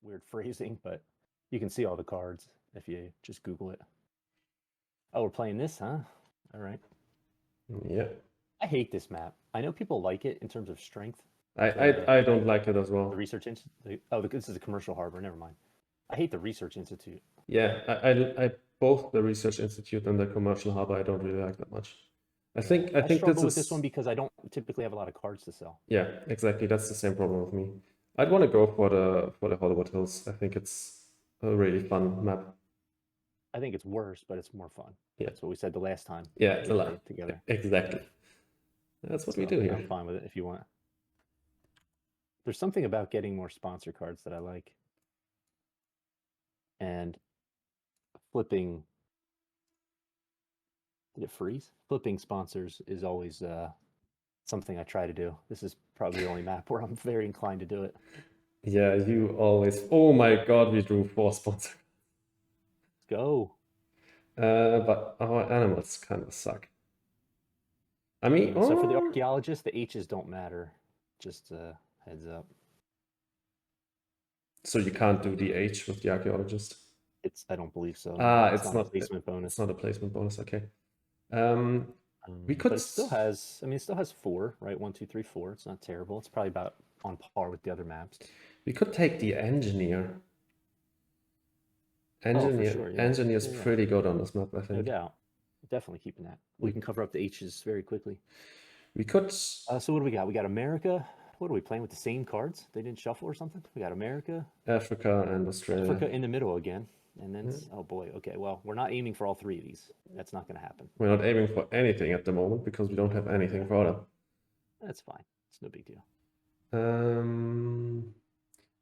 weird phrasing, but you can see all the cards if you just Google it. Oh, we're playing this, huh? All right. Yeah. I hate this map. I know people like it in terms of strength. I don't like it as The well. Research Institute. Oh, this is a commercial harbor. Never mind. I hate the Research Institute. Yeah, I both the Research Institute and the Commercial Harbor I don't really like that much. I think I this struggle with this is one because I don't typically have a lot of cards to sell. yeah, exactly. That's the same problem with me. I'd want to go for the Hollywood Hills. I think it's a really fun map. I think it's worse, but it's more fun. Yeah. That's what we said the last time. Yeah, it's we a lot. played together. Exactly. That's what we do here. I'm fine with it if you want. There's something about getting more sponsor cards that I like. And flipping. Did it freeze? Flipping sponsors is always something I try to do. This is probably the only map where I'm very inclined to do it. Yeah, you always. Oh my God, we drew 4 sponsors. Let's go. But our animals kind of suck. I mean, So for the archaeologists, the H's don't matter. Just heads up. So you can't do the H with the archaeologist. I don't believe so. It's not a placement bonus. It's not a placement bonus. Okay. We could. But it still has. I mean, it still has 4, right? 1, 2, 3, 4. It's not terrible. It's probably about on par with the other maps. We could take the engineer. Engineer, for sure, yeah. Engineer's pretty good on this map, I think. No doubt. Definitely keeping that. We can cover up the H's very quickly. We could. So what do we got? We got America. What are we playing with the same cards? They didn't shuffle or something? We got America, Africa, and Australia. Africa in the middle again. And then, oh boy, okay, well, we're not aiming for all 3 of these. That's not going to happen. We're not aiming for anything at the moment because we don't have anything for them. That's fine. It's no big deal.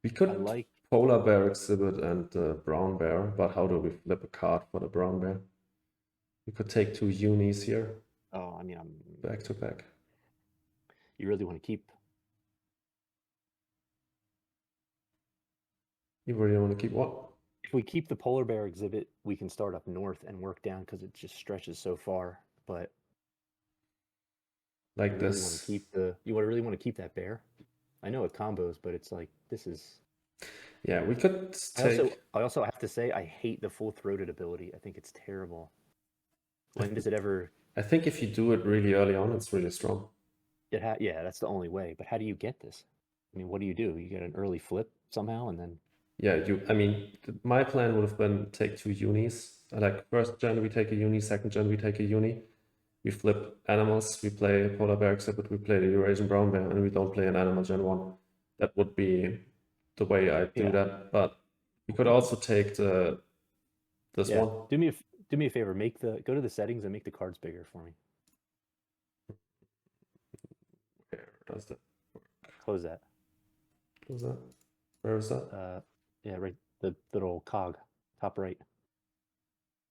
We could like polar bear exhibit and brown bear, but how do we flip a card for the brown bear? We could take 2 unis here. Oh, I mean, I'm back to back. You really want to keep. You really want to keep what? If we keep the polar bear exhibit, we can start up north and work down because it just stretches so far. But like this, you really want to keep that bear. I know it combos, but it's like this is. Yeah, we could take. I also have to say I hate the full-throated ability. I think it's terrible. When does it ever? I think if you do it really early on, it's really strong. Yeah, that's the only way. But how do you get this? I mean, what do? You get an early flip somehow, and then. Yeah, I mean, my plan would have been take 2 unis. Like first gen we take a uni, second gen we take a uni. We flip animals, we play polar bear exhibit, we play the Eurasian brown bear, and we don't play an animal gen 1. That would be the way I do that. But we could also take this one. Do me a favor, go to the settings and make the cards bigger for me. Where does that work? Close that. Close that. Where is that? Yeah, right. The little cog, top right.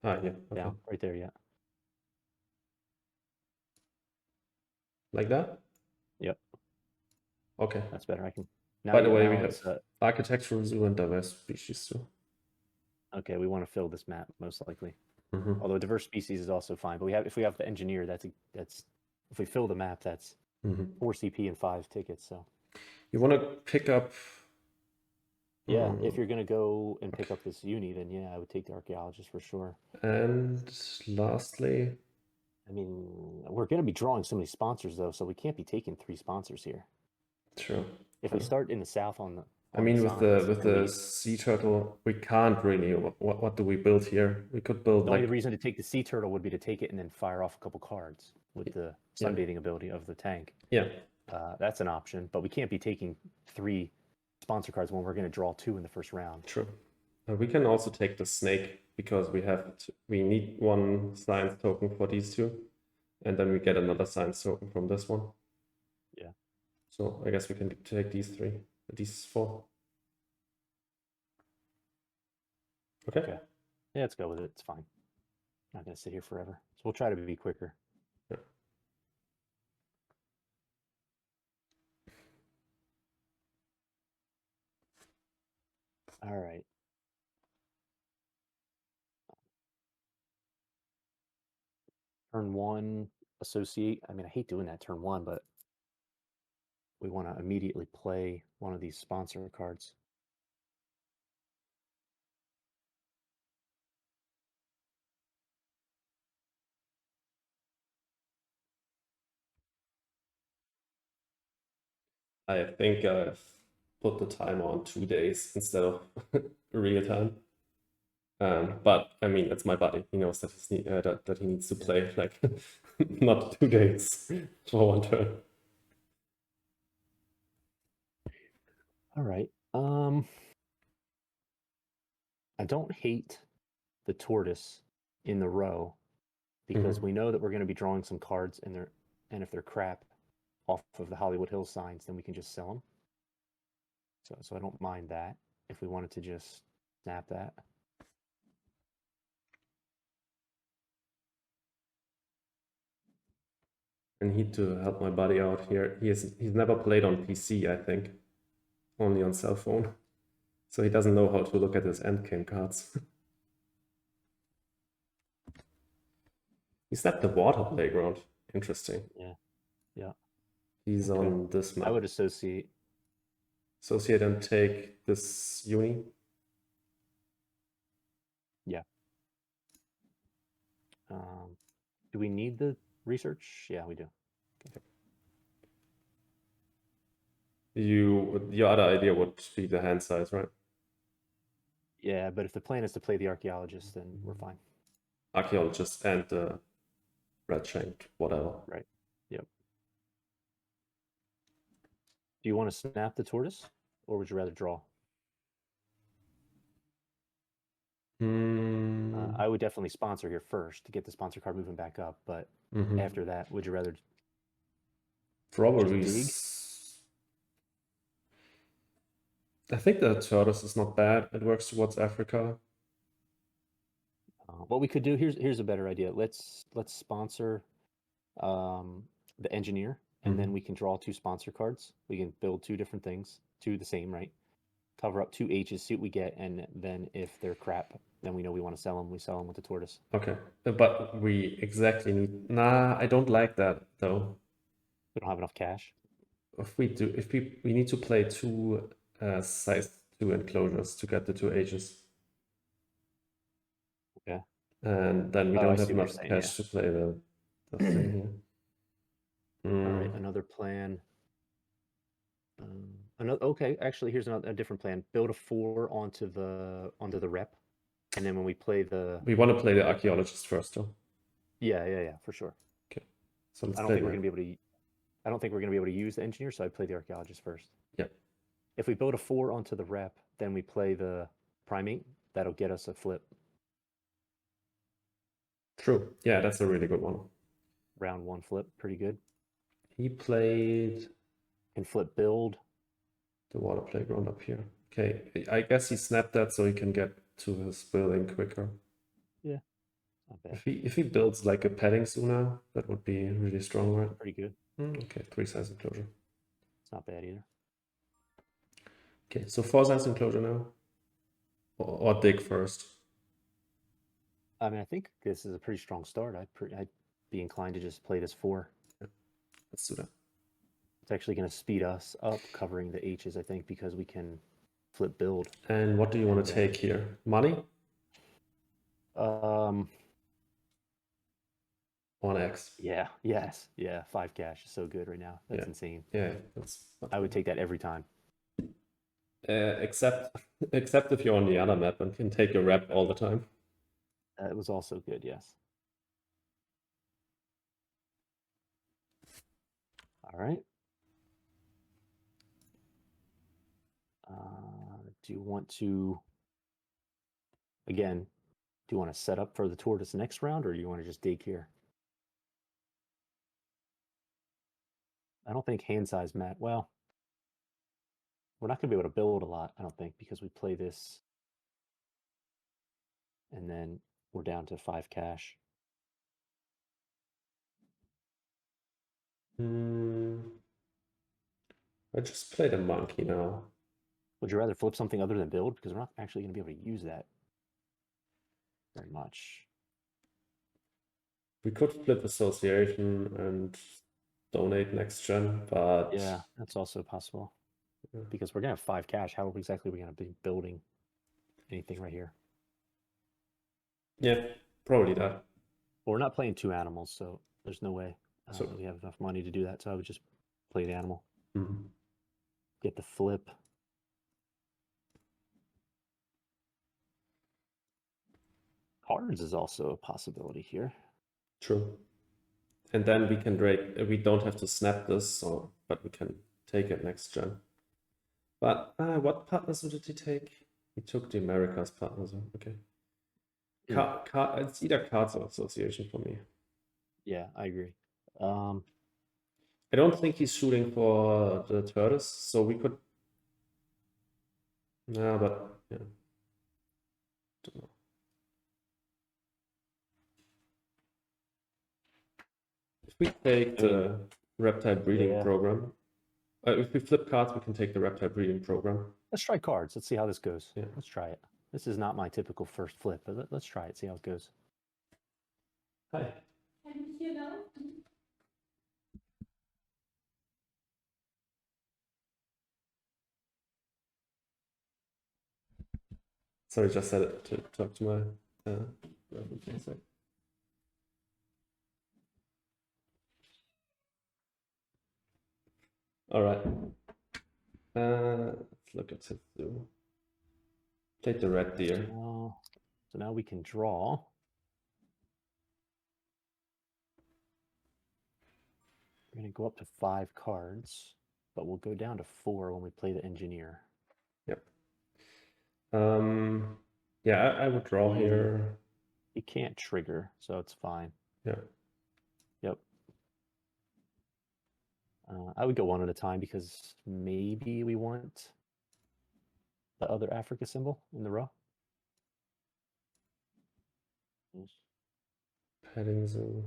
Yeah. Okay. Down, right there. Yeah. Like that? Yep. Okay. That's better. I can. By the way, we have architectural zoo and diverse species too. Okay, we want to fill this map most likely. Mm-hmm. Although diverse species is also fine, but if we have the engineer, that's if we fill the map, that's 4 CP and 5 tickets. So you want to pick up. Yeah, if you're gonna go and pick up this uni, then yeah, I would take the archaeologist for sure. And lastly, I mean, we're gonna be drawing so many sponsors though, so we can't be taking 3 sponsors here. True. If we start in the south on the. I mean, with the sea turtle, we can't really. What do we build here? We could build. The only reason to take the sea turtle would be to take it and then fire off a couple cards with the sunbathing ability of the tank. Yeah. That's an option, but we can't be taking 3 sponsor cards when we're going to draw 2 in the first round. True. We can also take the snake because we need 1 science token for these 2, and then we get another science token from this one. Yeah. So I guess we can take these 4. Okay. Yeah, let's go with it. It's fine. I'm not going to sit here forever. So we'll try to be quicker. Yeah. All right. Turn 1, associate. I mean, I hate doing that turn 1, but we want to immediately play one of these sponsor cards. I think I've put the timer on 2 days instead of real time. But I mean, it's my buddy. He knows that that he needs to play like not 2 days for one turn. All right. I don't hate the tortoise in the row because we know that we're going to be drawing some cards and if they're crap off of the Hollywood Hills signs, then we can just sell them. So I don't mind that if we wanted to just snap that. I need to help my buddy out here. He's never played on PC, I think, only on cell phone, so he doesn't know how to look at his endgame cards. He snapped the water playground. Interesting. Yeah. Yeah. He's Okay. on this map. I would associate. Associate and take this uni. Yeah. Do we need the research? Yeah, we do. Okay. Your other idea would be the hand size, right? Yeah, but if the plan is to play the archaeologist, then we're fine. Archaeologist and the red shanked, whatever. Right. Yep. Do you want to snap the tortoise, or would you rather draw? I would definitely sponsor here first to get the sponsor card moving back up, but after that, would you rather probably dig? I think the tortoise is not bad. It works towards Africa. What we could do, here's a better idea. Let's sponsor the engineer, and then we can draw 2 sponsor cards. We can build 2 different things, 2 the same, right? Cover up 2 H's, see what we get, and then if they're crap, then we know we want to sell them. We sell them with the tortoise. Okay, but we exactly need. Nah, I don't like that though. We don't have enough cash. If we need to play 2 size 2 enclosures to get the 2 H's. Okay. And then we don't have enough cash to play the thing here. All right, another plan. Okay, actually, here's a different plan. Build a 4 onto the rep, and then when we play we want to play the archaeologist first, though. Yeah, for sure. Okay, so let's I don't think we're gonna be able to. I don't think we're gonna be able to use the engineer, so I play the archaeologist first. Yeah. If we build a 4 onto the rep, then we play the primate. That'll get us a flip. True. Yeah, that's a really good one. Round 1 flip, pretty good. He played. And flip build. The water playground up here. Okay, I guess he snapped that so he can get to his building quicker. Yeah, not bad. If he builds like a padding sooner, that would be really strong, right? Pretty good. Okay, 3 size enclosure. It's not bad either. Okay, so 4 size enclosure now, or dig first. I mean, I think this is a pretty strong start. I'd be inclined to just play this 4. Yeah. Let's do that. It's actually going to speed us up covering the H's, I think, because we can flip build. And what do you want to take here? Money? 1x. Yeah, yes. Yeah, 5 cash is so good right now. That's insane. Yeah, I would take that every time. Except if you're on the other map and can take a rep all the time. It was also good, yes. All right. Do you want to, again, do you want to set up for the tortoise next round, or do you want to just dig here? I don't think hand size mat. Well, we're not going to be able to build a lot, I don't think, because we play this, and then we're down to 5 cash. I just played a monkey now. Would you rather flip something other than build? Because we're not actually going to be able to use that very much. We could flip association and donate next gen, but yeah, that's also possible. Yeah. Because we're going to have 5 cash. How exactly are we going to be building anything right here? Yeah, probably that. Well, we're not playing 2 animals, so there's no way we have enough money to do that. So I would just play the animal. get the flip. Cards is also a possibility here. True. And then we can break, we don't have to snap this, but we can take it next gen. But what partners did he take? He took the Americas partners. Okay. It's either cards or association for me. Yeah, I agree. I don't think he's shooting for the Turtles, so we could. No, but yeah. Don't know. If we take the reptile breeding program, if we flip cards, we can take the reptile breeding program. Let's try cards. Let's see how this goes. Yeah. Let's try it. This is not my typical first flip, but let's try it, see how it goes. Hi. Sorry, just said it to talk to my All right. Let's look at it. Take the red deer. So now we can draw. We're going to go up to 5 cards, but we'll go down to 4 when we play the engineer. Yep. Yeah, I would draw here. He can't trigger, so it's fine. Yeah. Yep. I would go one at a time because maybe we want the other Africa symbol in the row. Petting zoo.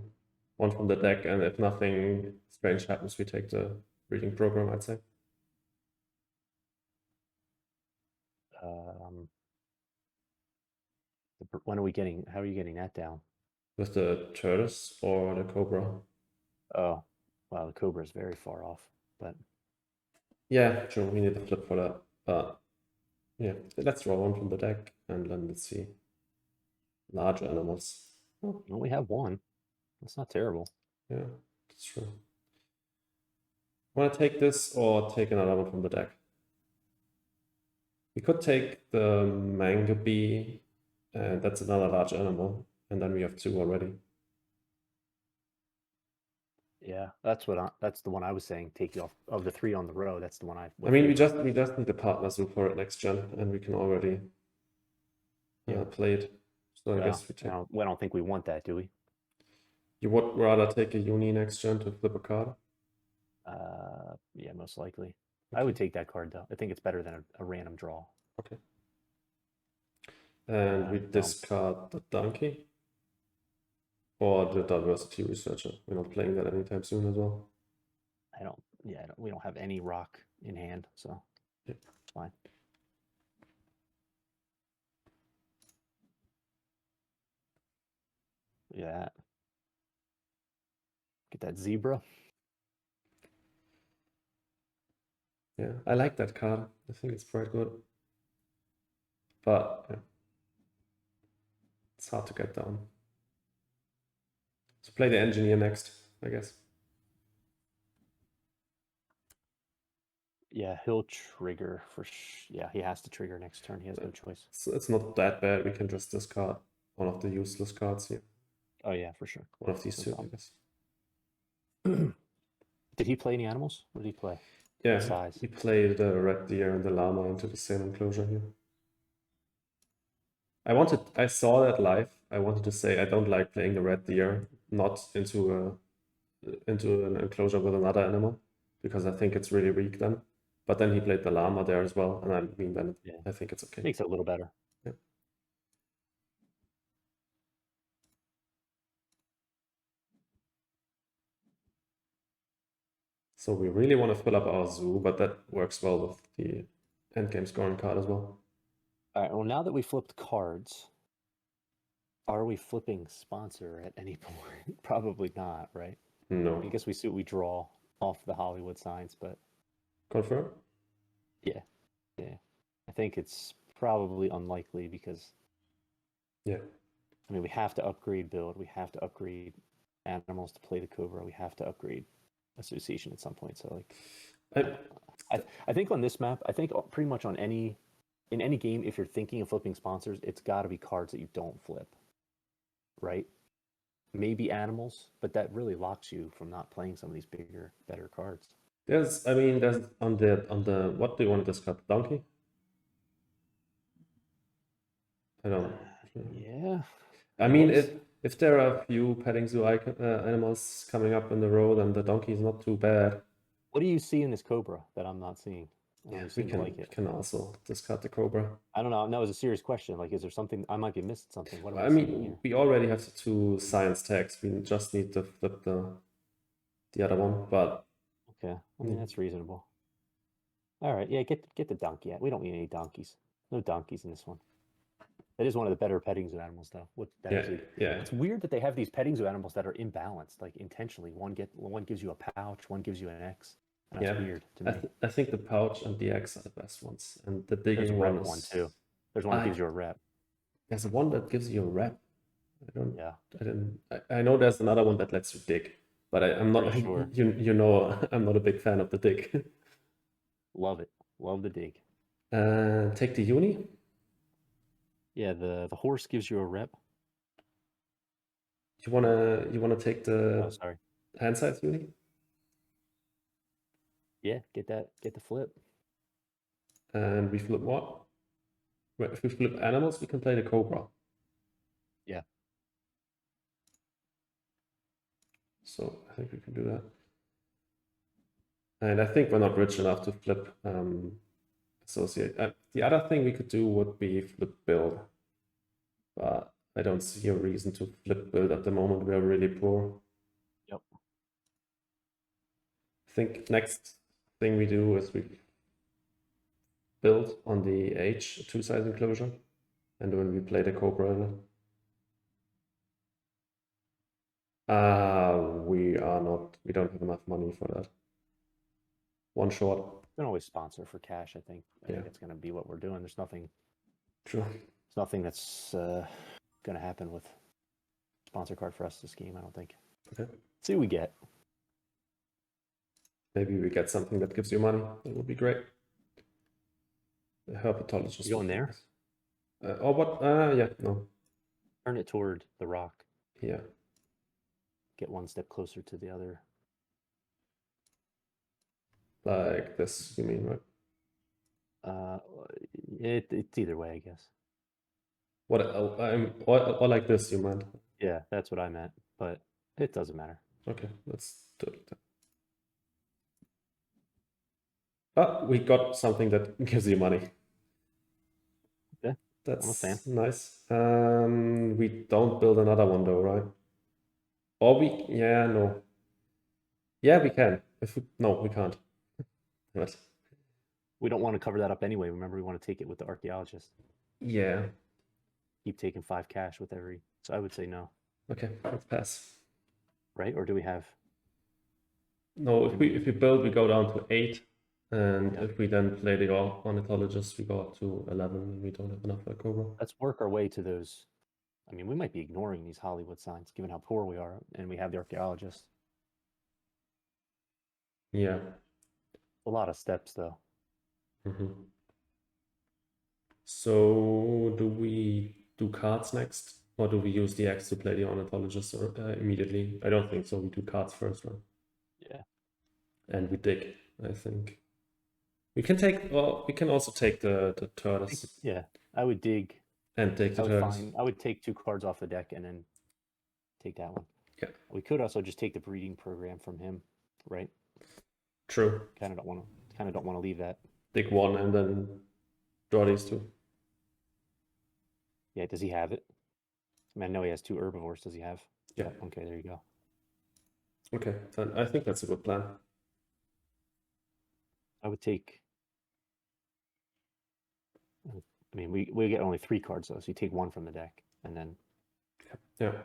One from the deck, and if nothing strange happens, we take the breeding program, I'd say. When are we getting, how are you getting that down? With the tortoise or the cobra? Oh, wow, the cobra is very far off, but. Yeah, true, we need to flip for that, but yeah, let's draw one from the deck, and then let's see. Large animals. Oh, we only have one. That's not terrible. Yeah, that's true. Want to take this or take another one from the deck? We could take the mango bee, and that's another large animal, and then we have 2 already. Yeah, that's the one I was saying. Take off of the 3 on the row. That's the one I. I mean, we just need a partner zoo for it next gen, and we can already play it. So I guess we take. I don't think we want that, do we? You would rather take a uni next gen to flip a card? Yeah, most likely. Okay. I would take that card though. I think it's better than a random draw. Okay. And we discard the donkey or the diversity researcher. We're not playing that anytime soon as well. We don't have any rock in hand, so yeah, it's fine. Yeah. Get that zebra. Yeah, I like that card. I think it's quite good. But yeah, it's hard to get down. So play the engineer next, I guess. Yeah, he'll trigger for yeah, he has to trigger next turn. He has no choice. So it's not that bad. We can just discard one of the useless cards here. Oh yeah, for sure. One of these 2, I guess. Did he play any animals? What did he play? Yeah, size? He played the red deer and the llama into the same enclosure here. I saw that live. I wanted to say I don't like playing the red deer not into an enclosure with another animal, because I think it's really weak then. But then he played the llama there as well, and I mean then I think it's okay. Makes it a little better. Yeah. So we really want to fill up our zoo, but that works well with the endgame scoring card as well. All right, well, now that we flipped cards, are we flipping sponsor at any point? Probably not, right? No. I guess we draw off the Hollywood signs, but... Confirm? Yeah. I think it's probably unlikely because... Yeah. I mean, we have to upgrade build. We have to upgrade animals to play the Cobra. We have to upgrade association at some point, so like... I think on this map, I think pretty much on in any game, if you're thinking of flipping sponsors, it's got to be cards that you don't flip, right? Maybe animals, but that really locks you from not playing some of these bigger, better cards. There's on the what do you want to discuss? Donkey? I don't. Yeah. I mean, if there are a few petting zoo animals coming up in the road, then the donkey is not too bad. What do you see in this cobra that I'm not seeing? Yeah, You we seem to like it. can also discard the cobra. I don't know. That was a serious question. Like, is there something I might be missing? Something? What am I I seeing mean, here? we already have the 2 science tags. We just need to flip the other one, but Okay, I mean that's reasonable. All right, yeah, get the donkey out. We don't need any donkeys. No donkeys in this one. That is one of the better petting zoo animals, though. yeah. It's weird that they have these petting zoo animals that are imbalanced, like intentionally. One gives you a pouch, one gives you an X. And that's weird to me. I think the pouch and the X are the best ones, and the There's a digging rep one too. There's one that gives you a rep. There's one that gives you a rep. Yeah. I know there's another one that lets you dig, but I'm not sure. You know I'm not a big fan of the dig. Love it. Love the dig. Take the uni. Yeah, the horse gives you a rep. You wanna take the hand size uni? Yeah, get the flip. And we flip what? If we flip animals, we can play the cobra. Yeah. So I think we can do that. And I think we're not rich enough to flip associate. The other thing we could do would be flip build, but I don't see a reason to flip build at the moment. We are really poor. Yep. I think next thing we do is we build on the H 2-size enclosure, and when we play the cobra in it. We don't have enough money for that. One short. We can always sponsor for cash, I think. I think it's gonna be what we're doing. There's nothing There's nothing that's gonna happen with sponsor card for us this game, I don't think. Okay. See what we get. Maybe we get something that gives you money. That would be great. The herpetologist. You going there? Oh, what? Yeah, no. Turn it toward the rock. Yeah. Get one step closer to the other. Like this, you mean, right? It's either way, I guess. What? Or like this, you meant? Yeah, that's what I meant, but it doesn't matter. Okay, let's do it. Ah, we got something that gives you money. Yeah, that's nice. We don't build another one though, right? Or no. Yeah, we can. No, we can't. Right. We don't want to cover that up anyway. Remember, we want to take it with the archaeologist. Yeah. Keep taking 5 cash with every. So I would say no. Okay, let's pass. Right? Or do we have? No, if we build, we go down to 8, and if we then play the ornithologist, we go up to 11, and we don't have enough for cobra. Let's work our way to those. I mean, we might be ignoring these Hollywood signs, given how poor we are, and we have the archaeologist. Yeah. A lot of steps, though. So, do we do cards next, or do we use the X to play the ornithologist immediately? I don't think so. We do cards first, right? Yeah. And we dig, I think. We can take. Well, we can also take the tortoise. Yeah, I would dig. And take the tortoise. I would take 2 cards off the deck and then take that one. Yeah. We could also just take the breeding program from him, right? True. Kind of don't want to leave that. Dig 1 and then draw these 2. Yeah, does he have it? I mean, I know he has 2 herbivores. Does he have? Yeah. Okay, there you go. Okay, then I think that's a good plan. I would take. I mean, we get only 3 cards though, so you take 1 from the deck, and then. Yeah.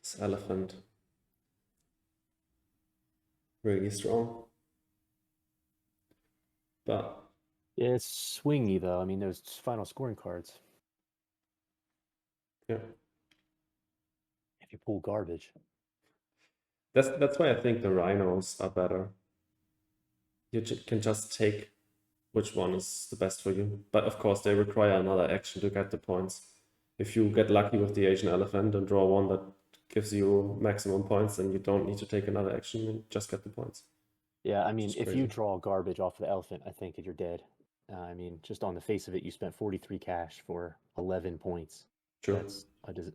This elephant. Really strong. But. Yeah, it's swingy though. I mean, those final scoring cards. Yeah. if you pull garbage. That's why I think the rhinos are better. You can just take which one is the best for you. But of course, they require another action to get the points. If you get lucky with the Asian elephant and draw one that gives you maximum points, then you don't need to take another action and just get the points. Yeah, I mean, It's if crazy. you draw garbage off the elephant, I think you're dead. I mean, just on the face of it, you spent 43 cash for 11 points. True. That's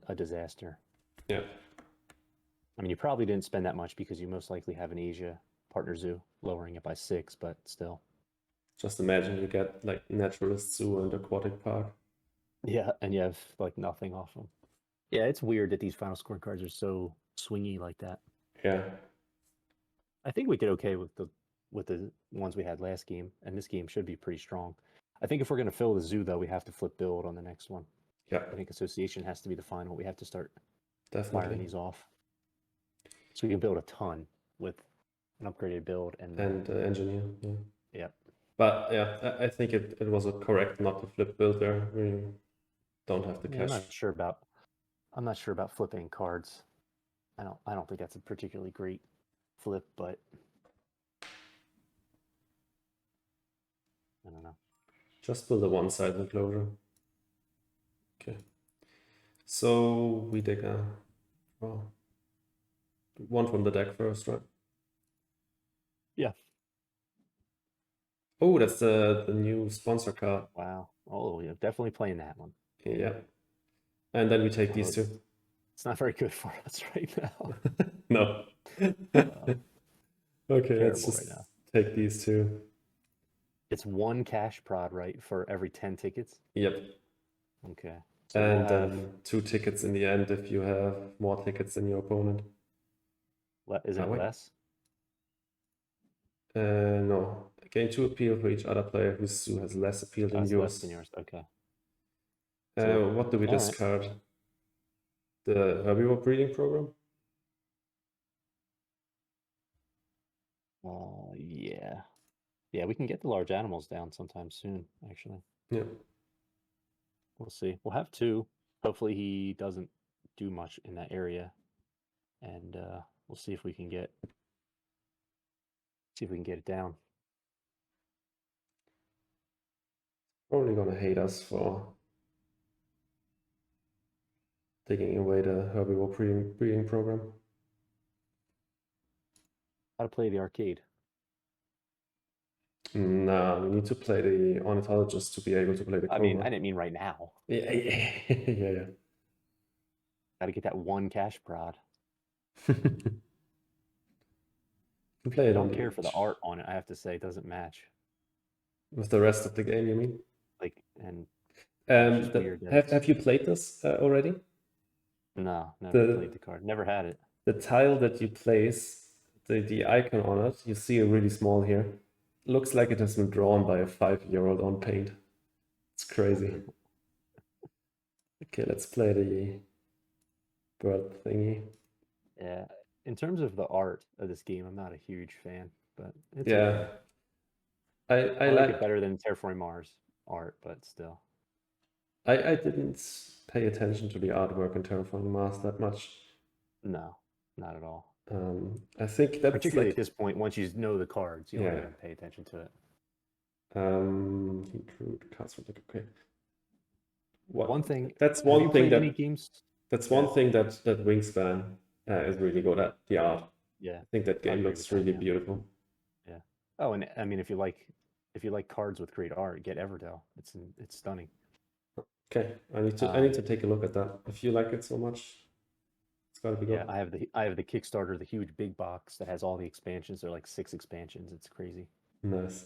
a disaster. Yeah. I mean, you probably didn't spend that much because you most likely have an Asia partner zoo, lowering it by 6, but still. Just imagine you get like naturalist zoo and aquatic park. Yeah, and you have like nothing off them. Yeah, it's weird that these final score cards are so swingy like that. Yeah. I think we did okay with the ones we had last game, and this game should be pretty strong. I think if we're going to fill the zoo, though, we have to flip build on the next one. Yeah. I think association has to be the final. We have to start Definitely firing these off, so we can build a ton with an upgraded build and engineer. Yeah. Yeah. But yeah, I think it was a correct not to flip build there. We don't have the cash. I'm not sure about flipping cards. I don't think that's a particularly great flip, but I don't know. Just build a one-side enclosure. Okay. So we dig one from the deck first, right? Yeah. Oh, that's the new sponsor card. Wow. Oh, yeah, definitely playing that one. Yeah. And then we take these two. It's not very good for us right now. No. Okay, let's just take these two. It's 1 cash prod, right, for every 10 tickets? Yep. Okay. So and then 2 tickets in the end if you have more tickets than your opponent. Is it less? No. Gain 2 appeal for each other player whose zoo has less appeal than yours. Less than yours. Okay. So, what do we discard? Right. The herbivore breeding program? Yeah. Yeah, we can get the large animals down sometime soon, actually. Yeah. We'll see. We'll have 2. Hopefully he doesn't do much in that area. And we'll see if we can get it down. Probably gonna hate us for taking away the herbivore breeding program. How to play the arcade? No, we need to play the ornithologist to be able to play the cobra. I mean, I didn't mean right now. Yeah. Yeah. Got to get that 1 cash prod. Play it. I don't care for the art on it. I have to say, it doesn't match with the rest of the game. You mean? Like, and have you played this already? No, never played the card. Never had it. The tile that you place, the icon on it, you see a really small here. Looks like it has been drawn by a 5-year-old on paint. It's crazy. Okay, let's play the bird thingy. Yeah, in terms of the art of this game, I'm not a huge fan, but it's okay. I like it better than Terraforming Mars art, but still. I didn't pay attention to the artwork in Terraforming Mars that much. No, not at all. I think that's particularly at this point, once you know the cards, you don't even pay attention to it. He drew the cards from the okay. One thing. That's one thing that games? That's one thing that Wingspan is really good at, the art. Yeah, I think that game looks really beautiful. Yeah. Oh, and I mean, if you like cards with great art, get Everdell. It's stunning. Okay, I need to take a look at that. If you like it so much, it's gotta be good. Yeah, I have the Kickstarter, the huge big box that has all the expansions. There are like 6 expansions. It's crazy. Nice.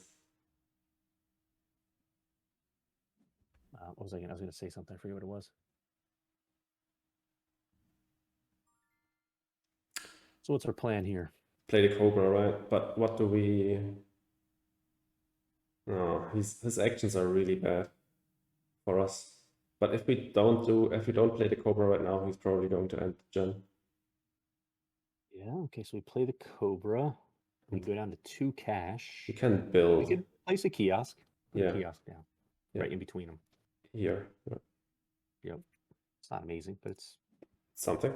What was I going to say something. I forget what it was. So what's our plan here? Play the Cobra, right? But what do we... Oh, his actions are really bad for us. But if we don't play the Cobra right now, he's probably going to end the gen. Yeah, okay, so we play the Cobra. We go down to 2 cash. We can build. We could place a kiosk. Put a kiosk down. Yeah. Right in between them. Here. Yep. It's not amazing, but it's something.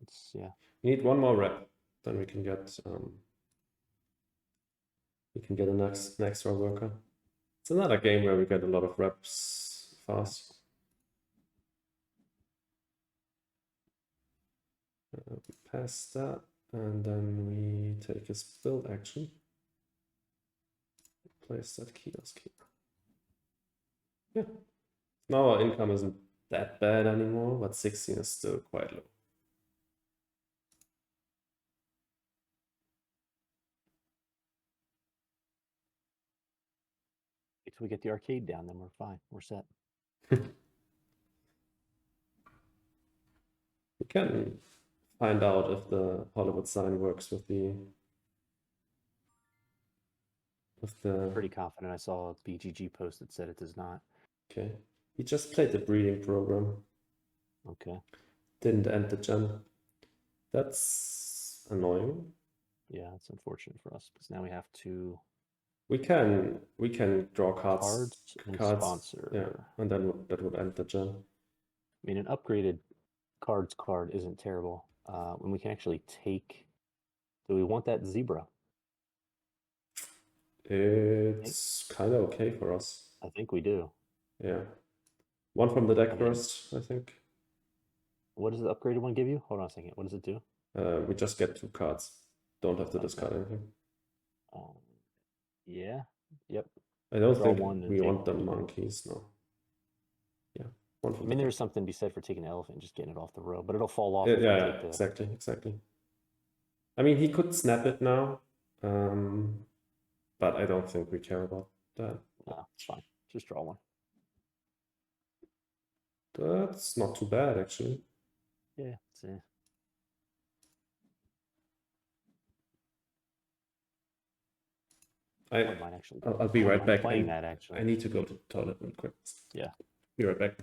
It's yeah. We need one more rep, then we can get an extra worker. It's another game where we get a lot of reps fast. We pass that, and then we take his build action. Place that kiosk here. Yeah. Now our income isn't that bad anymore, but 16 is still quite low. If we get the arcade down, then we're fine. We're set. We can find out if the Hollywood sign works with the Pretty confident I saw a BGG post that said it does not. Okay. He just played the breeding program. Okay. Didn't end the gen. That's annoying. Yeah, it's unfortunate for us because now we have to. We can draw cards and sponsor. Yeah, and then that would end the gen. I mean, an upgraded cards card isn't terrible. When we can actually take. Do we want that zebra? It's kind of okay for us. I think we do. Yeah. One from the deck first, I think. What does the upgraded one give you? Hold on a second. What does it do? We just get 2 cards. Don't have to discard anything. Yeah. Yep. I don't think we want the monkeys, no. Yeah. I mean, there's something to be said for taking an elephant and just getting it off the row, but it'll fall off. Yeah, exactly. I mean, he could snap it now, but I don't think we care about that. No, it's fine. Just draw one. That's not too bad, actually. Yeah, see. I'll be right back. Playing that, actually. I need to go to the toilet real quick. Yeah. Be right back.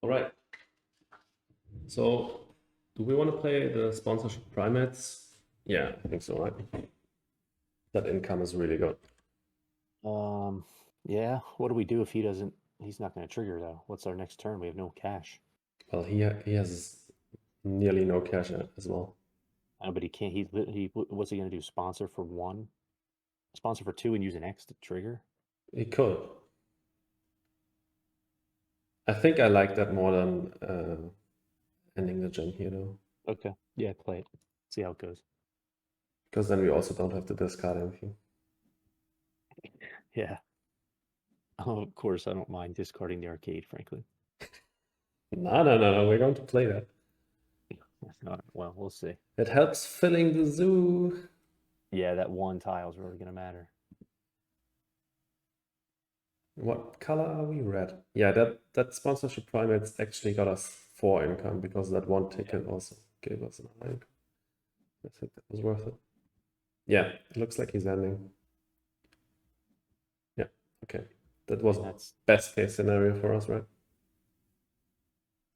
All right. So, do we want to play the sponsorship primates? Yeah, I think so, right? That income is really good. Yeah. What do we do if he doesn't? He's not going to trigger though. What's our next turn? We have no cash. Well, he has nearly no cash as well. But he can't. What's he going to do? Sponsor for 1, sponsor for 2, and use an X to trigger? He could. I think I like that more than ending the gen here, though. Okay. Yeah, play it. See how it goes. Because then we also don't have to discard anything. Yeah. Oh, of course, I don't mind discarding the arcade, frankly. No. We're going to play that. Well, we'll see. It helps filling the zoo. Yeah, that 1 tile is really going to matter. What color are we? Red. Yeah, that sponsorship primates actually got us 4 income because that 1 ticket also gave us another income. I think that was worth it. Yeah, it looks like he's ending. Yeah, okay. That was best case scenario for us, right?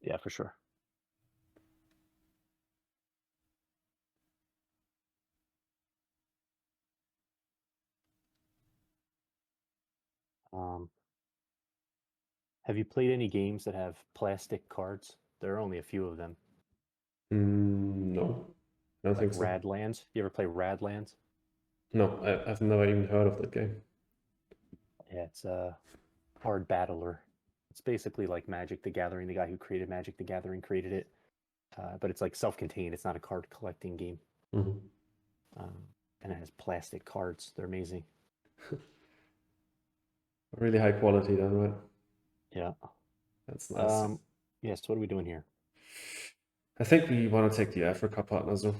Yeah, for sure. Um, have you played any games that have plastic cards? There are only a few of them. No, I don't Like think so. Radlands. You ever play Radlands? No, I've never even heard of that game. Yeah, it's a card battler. It's basically like Magic the Gathering. The guy who created Magic the Gathering created it, but it's like self-contained. It's not a card collecting game, Mhm. and it has plastic cards. They're amazing. Really high quality then, right? Yeah. That's nice. Yes. What are we doing here? I think we want to take the Africa partner, so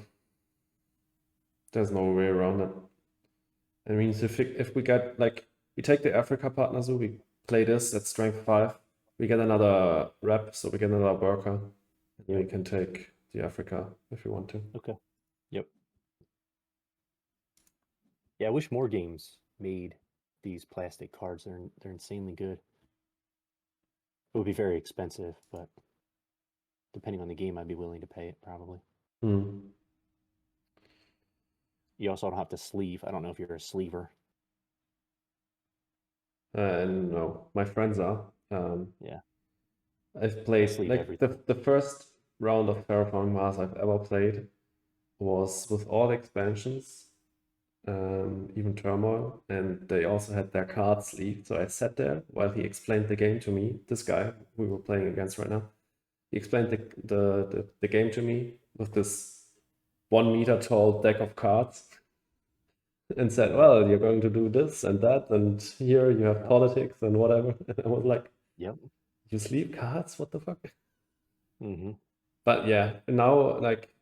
there's no way around it. I mean, if we get like we take the Africa partner, so we play this at strength 5, we get another rep, so we get another worker, and then we Yep. can take the Africa if we want to. Okay. Yep. Yeah, I wish more games made these plastic cards. They're insanely good. It would be very expensive, but depending on the game, I'd be willing to pay it probably. Hmm. You also don't have to sleeve. I don't know if you're a sleever. No, my friends are. Yeah, I've I played sleeve like everything. the first round of Terraforming Mars I've ever played was with all expansions, even Turmoil, and they also had their cards leaked. So I sat there while he explained the game to me. This guy we were playing against right now, he explained the game to me with this 1 meter tall deck of cards and said, Hmm. "Well, you're going to do this and that, and here you have Yep. politics and whatever." And I was like, Yep. "You sleeve cards? What the fuck?" Hmm. But yeah, now like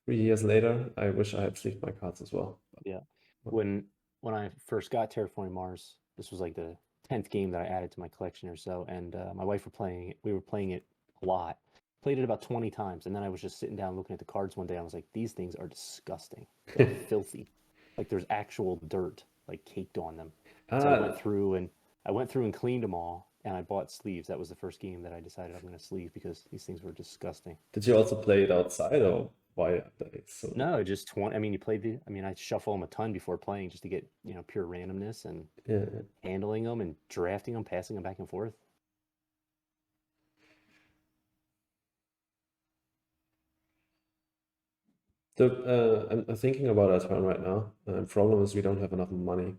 3 years later, I wish I had sleeved my cards as well. Yeah. But, When I first got Terraforming Mars, this was like the 10th game that I added to my collection or so, and my wife were playing it. We were playing it a lot. Played it about 20 times, and then I was just sitting down looking at the cards one day. I was like, these things are disgusting. They're filthy. Like there's actual dirt like caked on them. So ah, I went through and cleaned them all, and I bought sleeves. That was the first game that I decided I'm going to sleeve because these things were disgusting. did you also play it outside or why are they so? No, just 20. I mean, you played the. I mean, I shuffle them a ton before playing just to get pure randomness and Yeah. handling them and drafting them, passing them back and forth. So I'm thinking about our turn right now. The problem is we don't have enough money.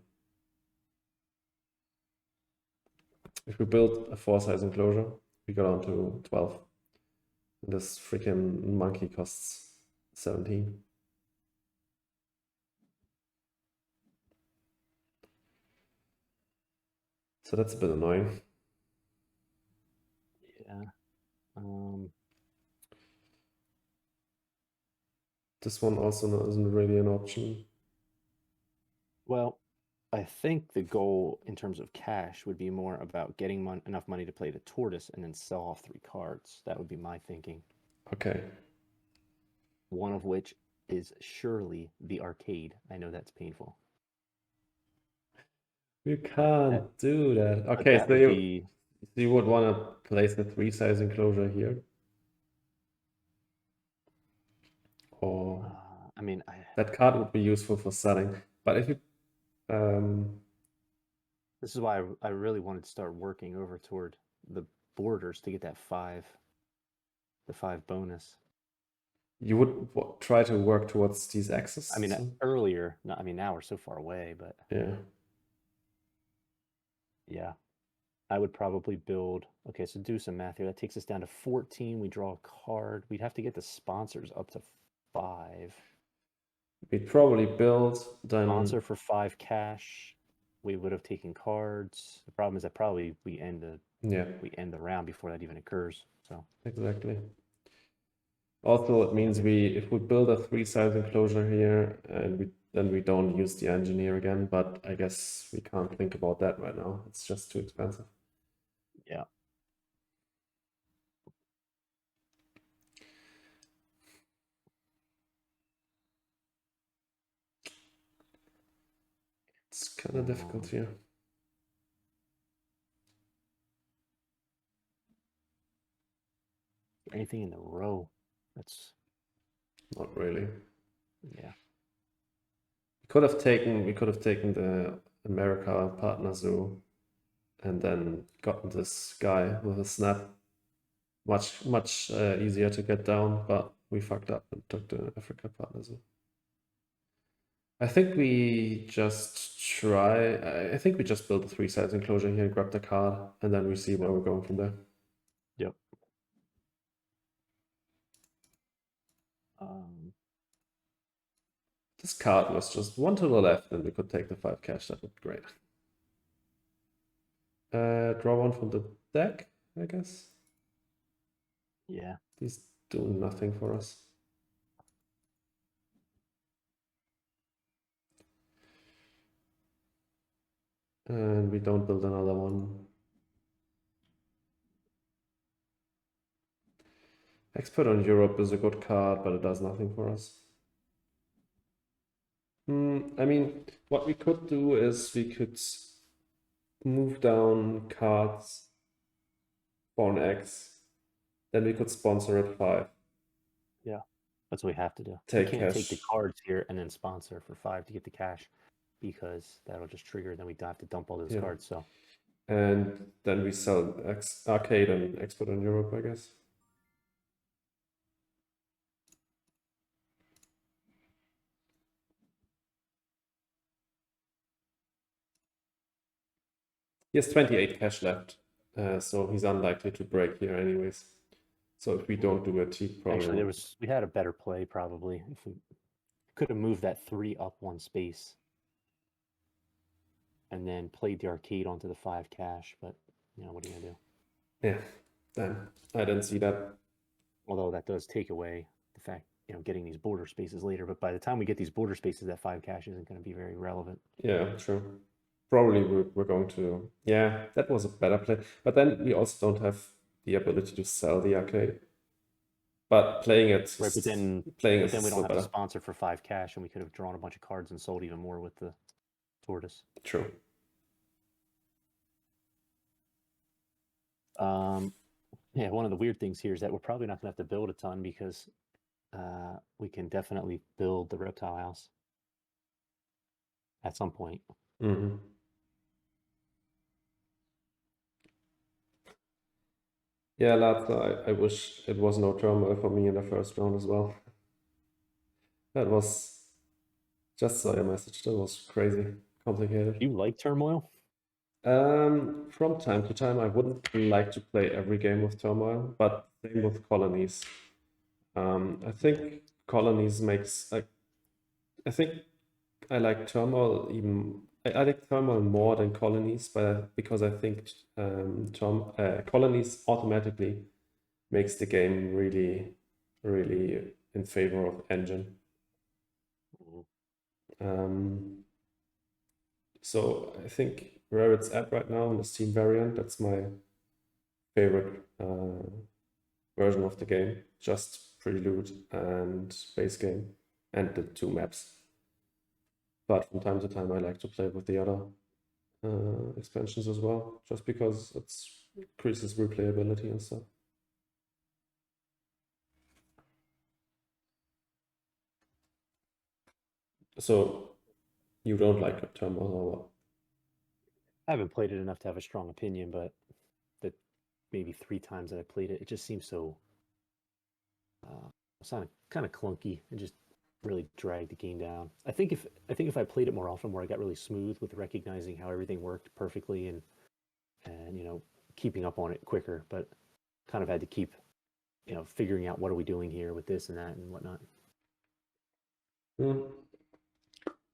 If we build a 4 size enclosure, we go down to 12. And this freaking monkey costs 17. So that's a bit annoying. Yeah. This one also isn't really an option. Well, I think the goal in terms of cash would be more about getting enough money to play the tortoise and then sell off 3 cards. That would be my thinking. Okay. One of which is surely the arcade. I know that's painful. You That, can't do that. but Okay, that would be. so you would want to place the 3 size enclosure here, or I mean, that card would be useful for selling. But if you, um, this is why I really wanted to start working over toward the borders to get that the 5 bonus. you would try to work towards these axes. I mean, So, earlier, I mean, now we're so far away, but yeah. yeah, I would probably build. Okay, so do some math here. That takes us down to 14. We draw a card. We'd have to get the sponsors up to 5. We'd probably build then. Sponsor for 5 cash. We would have taken cards. The problem is that probably we end the round before that even occurs. So Exactly. Also, it means if we build a 3 size enclosure here and then we don't use the engineer again, but I guess we can't think about that right now. It's just too expensive. yeah. It's kind of difficult here. Anything in the row? That's Not really. yeah. We could have taken the America partner zoo and then gotten this guy with a snap. Much easier to get down, but we fucked up and took the Africa partner zoo. I think we just try. I think we just build a 3-size enclosure here, grab the card, and then we see where we're going from there. Yep. This card was just one to the left, and we could take the 5 cash. That would be great. Draw one from the deck, I guess. Yeah. These do nothing for us. And we don't build another one. Expert on Europe is a good card, but it does nothing for us. I mean, what we could do is we could move down cards for an X. Then we could sponsor at 5. Yeah. That's what we have to do. Take we can't take cash. the cards here and then sponsor for 5 to get the cash, because that'll just trigger. Then we have to dump all those Yeah. cards. So And then we sell Arcade and Expert on Europe, I guess. He has 28 cash left, so he's unlikely to break here anyways. So if we don't do it, he probably actually, we had a better play probably. If we could have moved that 3 up 1 space and then played the arcade onto the 5 cash, but you know, what are you gonna do? Yeah, damn, I didn't see that. Although that does take away the fact, you know, getting these border spaces later. But by the time we get these border spaces, that 5 cash isn't going to be very relevant. Yeah, true. Probably we're going to. Yeah, that was a better play. But then we also don't have the ability to sell the arcade. But playing it, Right, but then playing we it don't still have better. to sponsor for 5 cash, and we could have drawn a bunch of cards and sold even more with the tortoise. True. Yeah, one of the weird things here is that we're probably not going to have to build a ton, because we can definitely build the reptile house at some point. Mm-hmm. Yeah, lads, I wish it was no turmoil for me in the first round as well. That was just saw your message. That was crazy complicated. Do you like turmoil? From time to time, I wouldn't like to play every game with turmoil, but same with colonies. I think colonies makes I think I like turmoil even. I like turmoil more than colonies, but because I think colonies automatically makes the game really, really in favor of engine. So I think where it's at right now in the Steam variant, that's my favorite version of the game. Just Prelude and base game and the 2 maps. But from time to time, I like to play with the other expansions as well, just because it increases replayability and stuff. So you don't like turmoil or what? I haven't played it enough to have a strong opinion, but the maybe 3 times that I played it, it just seems so kind of clunky and just really dragged the game down. I think if I played it more often, where I got really smooth with recognizing how everything worked perfectly and you know, keeping up on it quicker, but kind of had to keep, you know, figuring out what are we doing here with this and that and whatnot.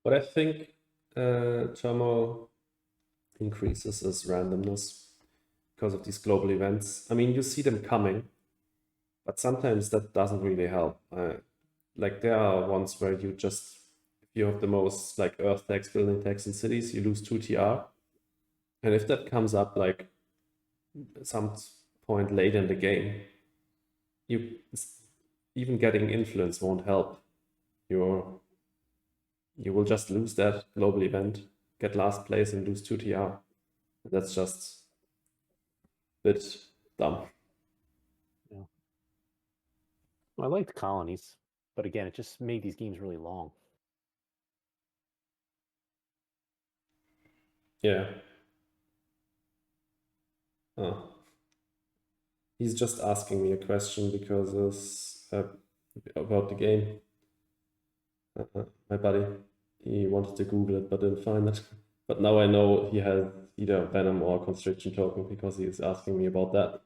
But I think turmoil increases its randomness because of these global events. I mean, you see them coming, but sometimes that doesn't really help. Like there are ones where you just, if you have the most like earth tax, building tax in cities, you lose 2 TR. And if that comes up like some point late in the game, you even getting influence won't help. You will just lose that global event, get last place and lose 2 TR. That's just a bit dumb. Yeah. I liked colonies, but again, it just made these games really long. Yeah. Oh. He's just asking me a question because it's about the game. My buddy, he wanted to Google it but didn't find it. But now I know he has either Venom or Constriction token because he is asking me about that.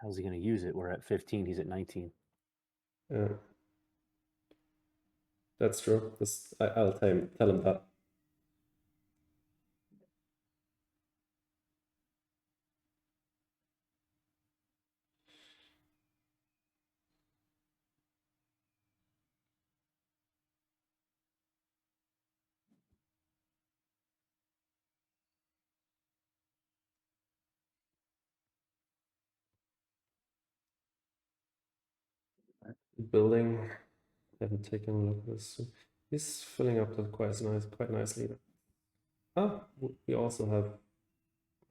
How's he going to use it? We're at 15, he's at 19. Yeah. That's true. I'll tell him that. Building. Haven't taken a look at this. He's filling up that quite nicely. Ah, we also have.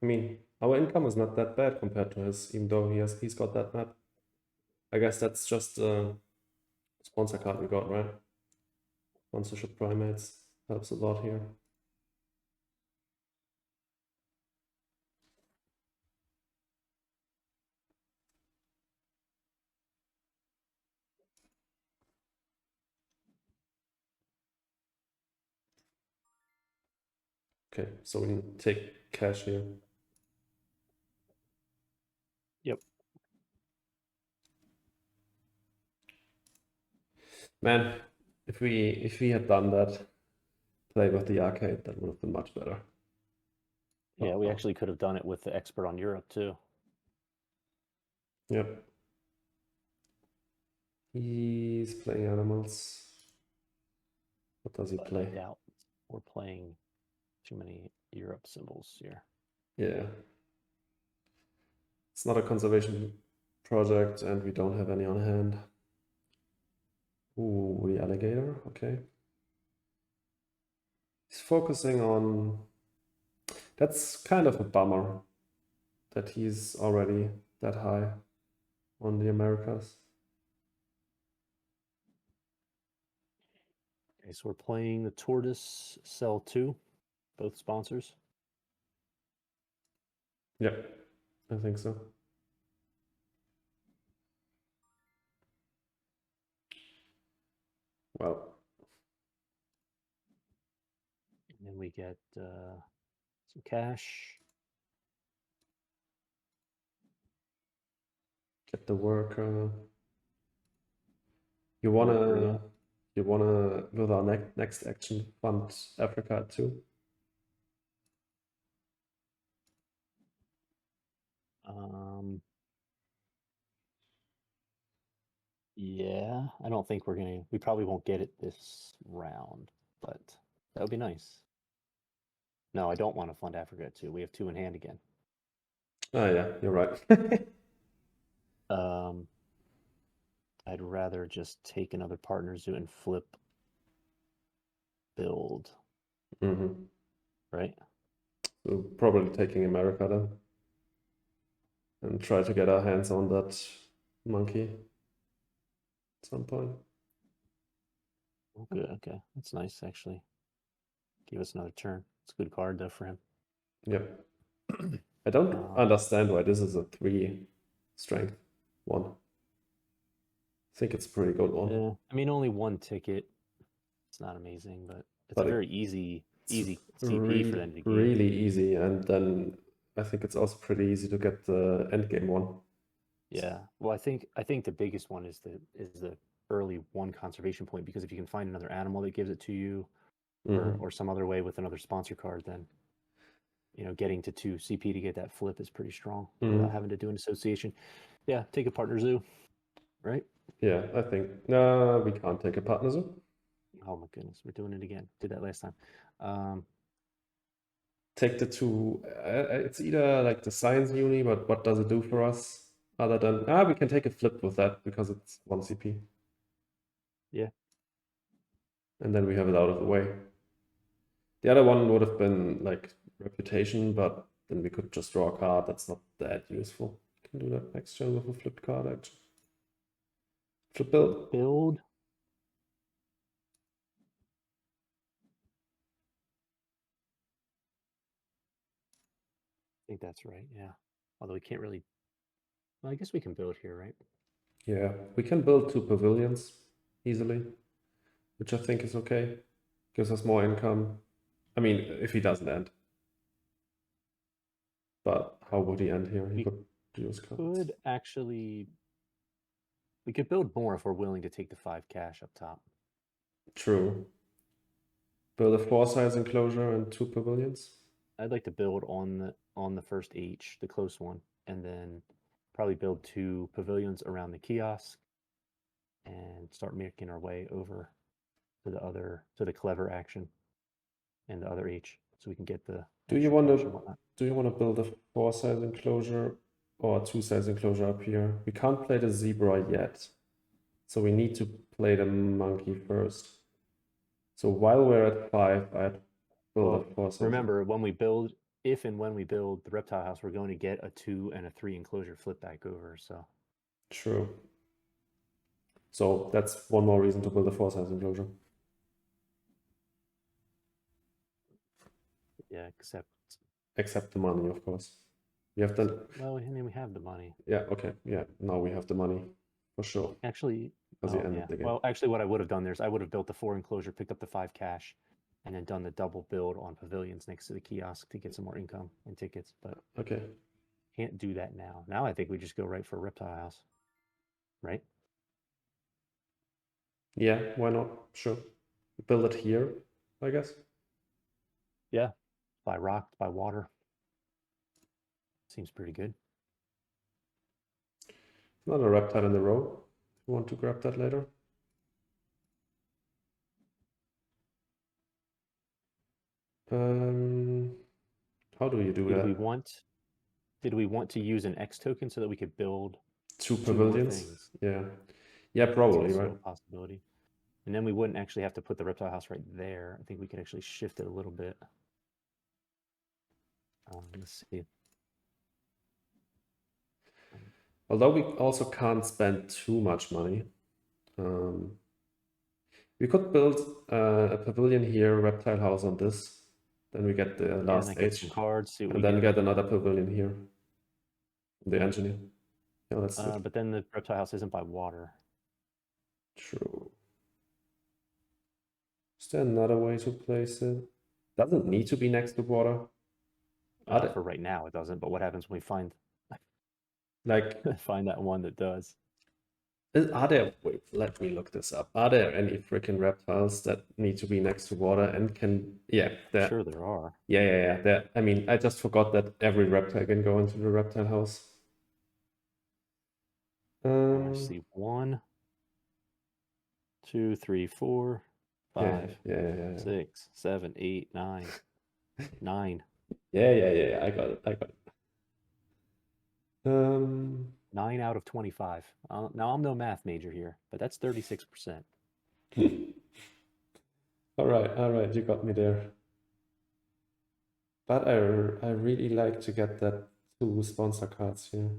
I mean, our income is not that bad compared to his, even though he's got that map. I guess that's just a sponsor card we got, right? Sponsorship primates helps a lot here. Okay, so we need to take cash here. Yep. Man, if we had done that, play with the arcade, that would have been much better. Yeah, we actually could have done it with the expert on Europe too. Yep. He's playing animals. What does he But play? I doubt we're playing too many Europe symbols here. Yeah. It's not a conservation project and we don't have any on hand. Ooh, the alligator, okay. He's focusing on... That's kind of a bummer that he's already that high on the Americas. Okay, so we're playing the Tortoise Cell 2, both sponsors. Yeah, I think so. Well, And then we get some cash. get the work. You Korea. wanna with our next action fund Africa too? Yeah, I don't think we probably won't get it this round, but that would be nice. No, I don't want to fund Africa too. We have 2 in hand again. Oh yeah, you're right. I'd rather just take another partner zoo and flip build, Mm-hmm. right? So probably taking America then, and try to get our hands on that monkey at some point. Okay, okay. That's nice, actually. Give us another turn. It's a good card, though, for him. Yep. I don't understand why this is a 3 strength one. I think it's a pretty good one. Yeah, I mean, only 1 ticket. It's not amazing, but it's But a very easy CP really, for them to gain. really easy, and then I think it's also pretty easy to get the endgame one. Yeah. Well, I think the biggest one is the early 1 conservation point, because if you can find another animal that gives it to you, or some other way with another sponsor card, then getting to 2 CP to get that flip is pretty strong without having to do an association. Yeah, take a partner zoo, right? Yeah, I think no, we can't take a partner zoo. Oh my goodness, we're doing it again. Did that last time. Take the 2. It's either like the science uni, but what does it do for us other than we can take a flip with that because it's 1 CP. Yeah. And then we have it out of the way. The other one would have been like reputation, but then we could just draw a card that's not that useful. Can do that next turn with a flipped card, actually. Flip build. Build. I think that's right, yeah. Although we can't really... Well, I guess we can build here, right? Yeah, we can build 2 pavilions easily, which I think is okay. Gives us more income. I mean, if he doesn't end. But how would he end here? He We could use cards. could actually... We could build more if we're willing to take the 5 cash up top. True. Build a 4-size enclosure and 2 pavilions. I'd like to build on the first H, the close one, and then probably build 2 pavilions around the kiosk and start making our way over to the clever action and the other H, so we can get the Do you extra want cash and to whatnot. build a 4-size enclosure or a 2-size enclosure up here? We can't play the zebra yet, so we need to play the monkey first. So while we're at 5, I'd build a 4-size. Remember, when we build, if and when we build the reptile house, we're going to get a 2 and a 3 enclosure flip back over. So True. So that's one more reason to build a 4-size enclosure. yeah, Except the money, of course. We have the... Well, I mean, we have the money. Yeah, okay. Yeah, now we have the money for sure. Actually, Because he ended the game. well, actually, what I would have done there is I would have built the 4 enclosure, picked up the 5 cash, and then done the double build on pavilions next to the kiosk to get some more income and tickets. But okay, can't do that now. Now I think we just go right for reptile house, right? yeah, why not? Sure. Build it here, I guess. Yeah, by rock, by water. Seems pretty good. Another reptile in the row. If you want to grab that later. How do you do that? Did we want to use an X token so that we could build 2 2 more pavilions? things? Yeah, probably, That's also right? a possibility. And then we wouldn't actually have to put the reptile house right there. I think we could actually shift it a little bit. Let's see. Although we also can't spend too much money. We could build a pavilion here, reptile house on this. Then we get the last H. Some cards, and then get another pavilion here. The engineer. Yeah, let's do it. But then the reptile house isn't by water. True. Is there another way to place it? Doesn't need to be next to water. For right now, it doesn't. But what happens when we find find that one that does? Are there? Wait, let me look this up. Are there any freaking reptiles that need to be next to water and can? Yeah, sure there are. Yeah. I mean, I just forgot that every reptile can go into the reptile house. I see 1, 2, 3, 4, 5, 6, 7, 8, 9, 9. Yeah. I got it. 9 out of 25. Now I'm no math major here, but that's 36%. All right, you got me there. But I really like to get that 2 sponsor cards here.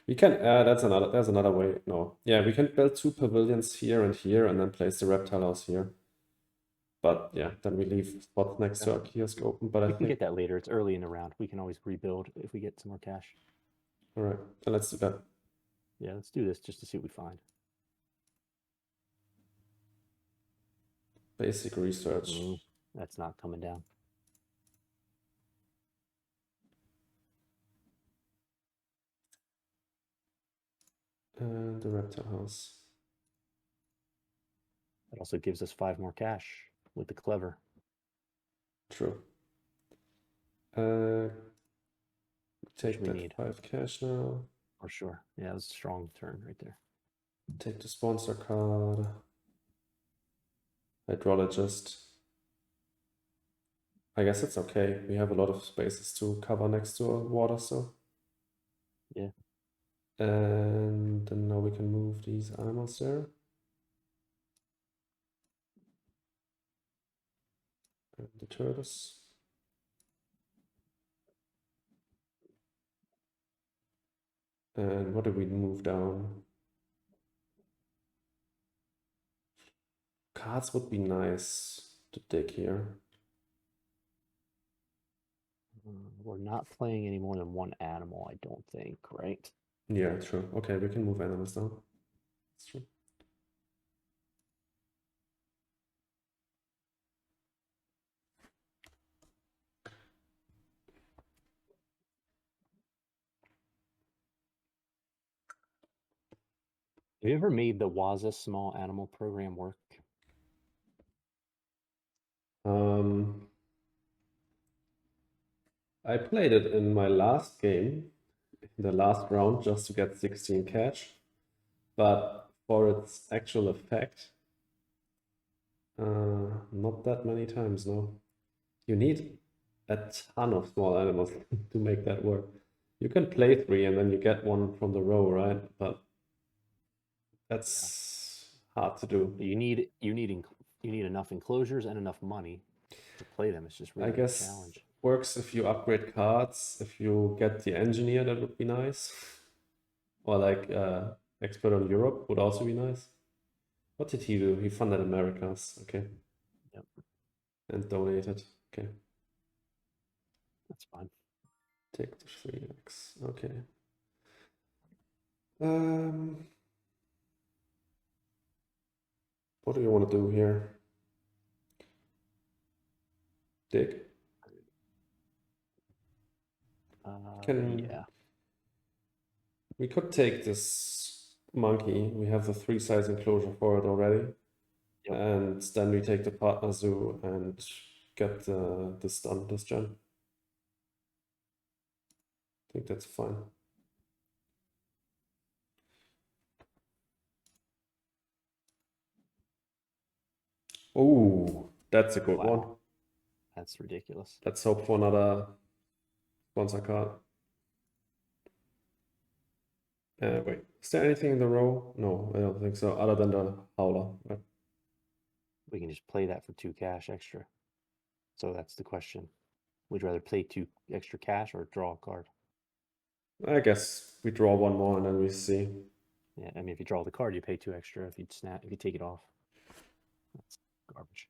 We can, there's another way. No, yeah, we can build 2 pavilions here, and then place the reptile house here. But yeah, then we leave spots next to our kiosk open. But I think we can get that later. It's early in the round. We can always rebuild if we get some more cash. All right, then let's do that. Yeah, let's do this just to see what we find. Basic research. That's not coming down. And the reptile house. It also gives us 5 more cash with the clever. True. Take that 5 cash now. For sure. Yeah, it was a strong turn right there. Take the sponsor card. Hydrologist. I guess it's okay. We have a lot of spaces to cover next to water, so. Yeah. And then now we can move these animals there. And the tortoise. And what did we move down? Cards would be nice to dig here. We're not playing any more than one animal, I don't think, right? Yeah, true. Okay, we can move animals down. That's true. Have you ever made the Waza small animal program work? I played it in my last game, the last round, just to get 16 cash. But for its actual effect, not that many times, no. You need a ton of small animals to make that work. You can play 3 and then you get one from the row, right? But that's hard to do. You need enough enclosures and enough money to play them. It's just I really a guess challenge. works if you upgrade cards. If you get the engineer, that would be nice. Or like expert on Europe would also be nice. What did he do? He funded Americas. Okay. Yep. And donated. Okay. That's fine. Take the 3x. Okay. What do you want to do here? Dig. Yeah. We could take this monkey. We have the 3 size enclosure for it already. Yep. And then we take the partner zoo and get this done, this gen. I think that's fine. Oh, that's a good one. That's ridiculous. Let's hope for another sponsor card. Wait, is there anything in the row? No, I don't think so, other than the howler. Right? We can just play that for 2 cash extra. So that's the question. Would you rather play 2 extra cash or draw a card? I guess we draw one more and then we see. Yeah, I mean, if you draw the card, you pay 2 extra. If you take it off, that's garbage.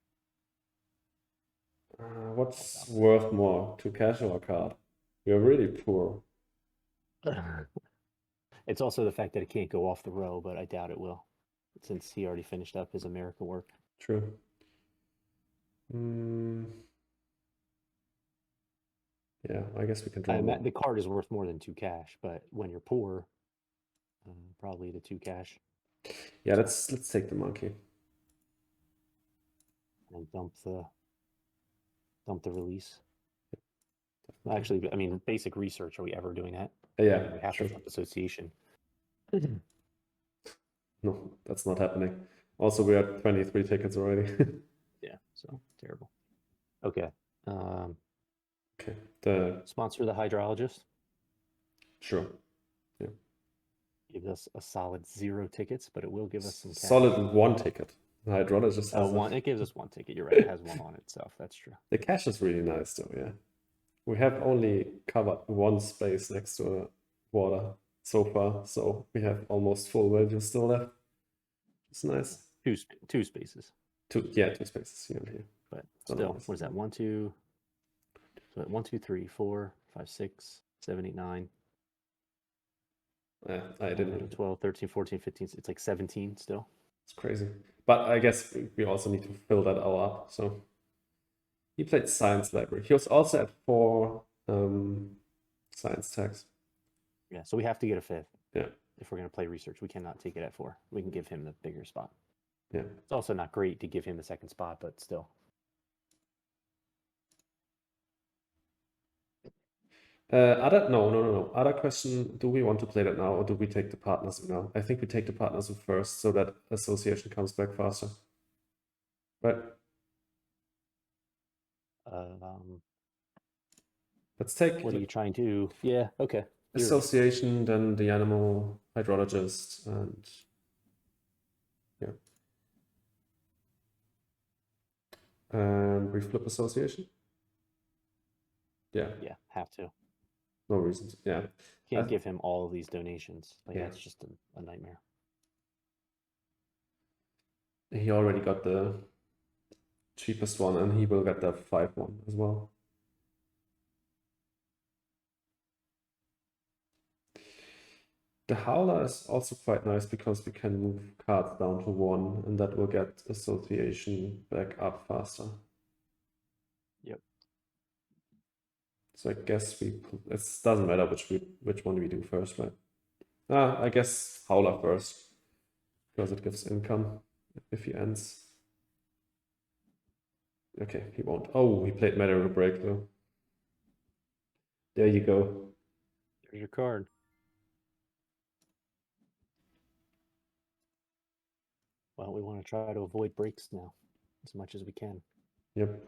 What's worth more, 2 cash or a card? You're really poor. It's also the fact that it can't go off the row, but I doubt it will, since he already finished up his America work. True. Yeah, I guess we can draw more. The card is worth more than 2 cash, but when you're poor, probably the 2 cash. Yeah, let's take the monkey and dump the release. Actually, I mean, basic research. Are we ever doing that? Yeah, we have sure. to flip association. No, that's not happening. Also, we have 23 tickets already. Yeah, so terrible. Okay. Okay. The sponsor the hydrologist. Sure. Yeah. Gives us a solid 0 tickets, but it will give us some cash. Solid 1 ticket. The hydrologist has one. It gives us 1 ticket. You're right. It has 1 on itself. That's true. The cash is really nice, though. Yeah. We have only covered 1 space next to water so far, so we have almost full value still left. It's nice. 2 spaces. 2 spaces here and here. But still, what is that? 1, 2. So 1, 2, 3, 4, 5, 6, 7, 8, 9. Yeah, I didn't. 12, 13, 14, 15. It's like 17 still. It's crazy. But I guess we also need to fill that all up. So he played science library. He was also at 4 science tags. Yeah, so we have to get a 5th. Yeah. If we're going to play research, we cannot take it at 4. We can give him the bigger spot. Yeah. It's also not great to give him the 2nd spot, but still. No. Other question, do we want to play that now or do we take the partners now? I think we take the partners first so that association comes back faster. Right? Let's take... What are you trying to... Yeah, okay. Association, then the animal hydrologist, and... Yeah. And we flip association? Yeah. Yeah, have to. No reason to, yeah. Can't give him all of these donations. Like, Yeah. that's just a nightmare. He already got the cheapest one, and he will get the 5 one as well. The Howler is also quite nice because we can move cards down to 1, and that will get association back up faster. Yep. So I guess it doesn't matter which one we do first, right? I guess Howler first, because it gives income if he ends. Okay, he won't. Oh, he played Meteor Break though. There you go. There's your card. Well, we want to try to avoid breaks now as much as we can. Yep.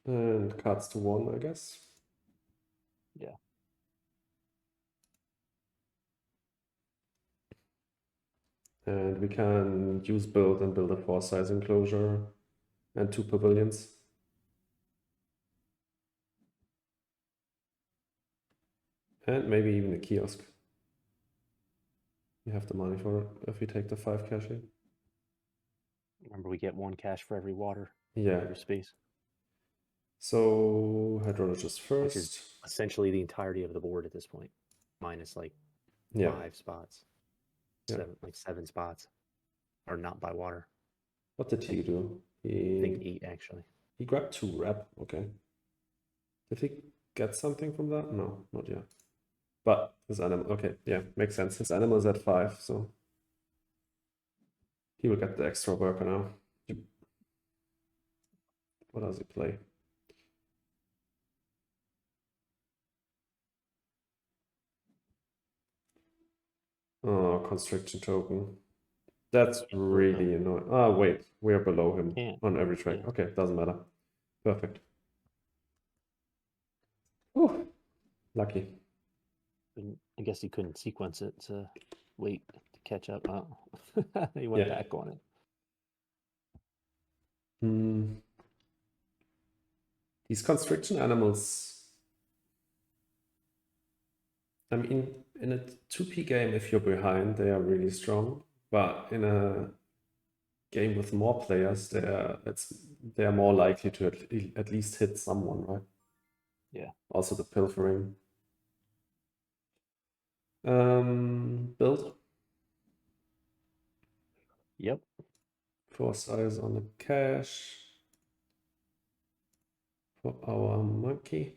And cards to 1, I guess. Yeah. And we can use build and build a 4-size enclosure and 2 pavilions. And maybe even a kiosk. We have the money for it if we take the 5 cash in. Remember, we get 1 cash for every water. Yeah. Every space. So hydrologist first. Which is essentially the entirety of the board at this point, minus like 5 spots. Yeah. 7 spots are not by water. What did he do? I think 8 actually. He grabbed 2 rep. Okay. Did he get something from that? No, not yet. But his animal, okay, yeah, makes sense. His animal is at 5, so he will get the extra worker now. What does he play? Oh, constriction token. That's really annoying. Oh, wait, we're below him on every track. Yeah. Okay, doesn't matter. Perfect. Ooh, lucky. I guess he couldn't sequence it to wait to catch up. Oh, he went back on it. These constriction animals, I mean, in a 2P game, if you're behind, they are really strong. But in a game with more players, they are more likely to at least hit someone, right? Yeah. Also the pilfering. Build. Yep. 4 size on the cash for our monkey.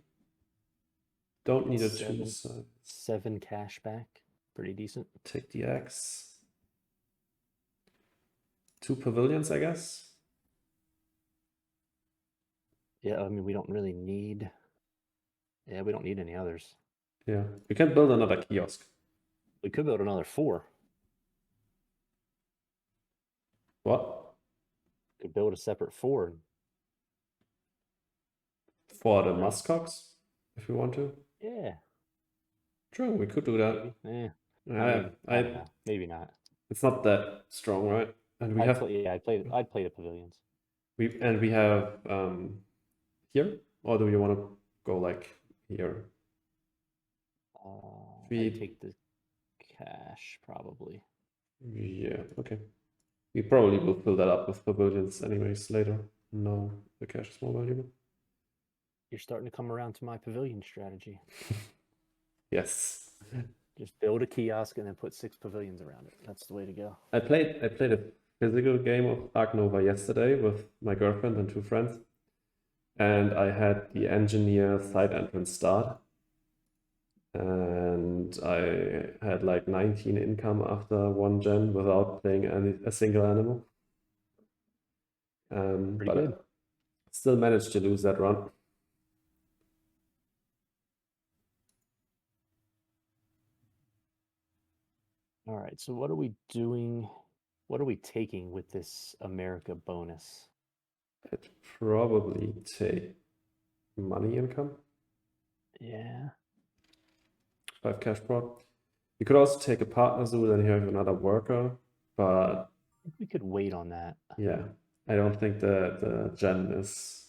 Don't need a 2 size. 7 cash back. Pretty decent. Take the X. 2 pavilions, I guess. Yeah, I mean, we don't really need... Yeah, we don't need any others. Yeah, we can build another kiosk. We could build another 4. What? Could build a separate 4. For the muskox, if we want to. Yeah. True, we could do that. Yeah. I don't know. Maybe not. It's not that strong, right? And we I'd play the pavilions. We have here, or do you want to go like here? I'd take the cash probably. Yeah, okay. We probably will fill that up with pavilions anyways later. No, the cash is more valuable. You're starting to come around to my pavilion strategy. Yes. Just build a kiosk and then put 6 pavilions around it. That's the way to go. I played a physical game of Ark Nova yesterday with my girlfriend and 2 friends. And I had the engineer side entrance start. And I had like 19 income after 1 gen without playing a single animal. Pretty but good. I still managed to lose that run. All right, so what are we doing? What are we taking with this America bonus? I'd probably take money income. Yeah. 5 cash prod. You could also take a partner zoo, then you have another worker, but I think we could wait on that. yeah. I don't think the gen is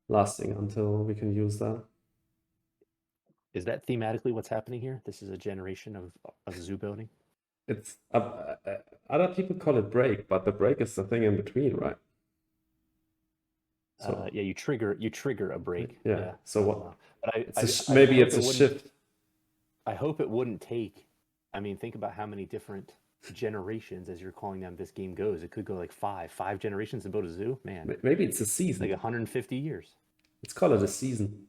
lasting until we can use that. Is that thematically what's happening here? This is a generation of zoo building. It's other people call it break, but the break is the thing in between, right? So Yeah, you trigger a break. yeah. Yeah. So what? But It's I maybe hope it's it a wouldn't. shift. I hope it wouldn't take. I mean, think about how many different generations, as you're calling them, this game goes. It could go like five generations to build a zoo. Man, Maybe it's a season. like 150 years. Let's call it a season.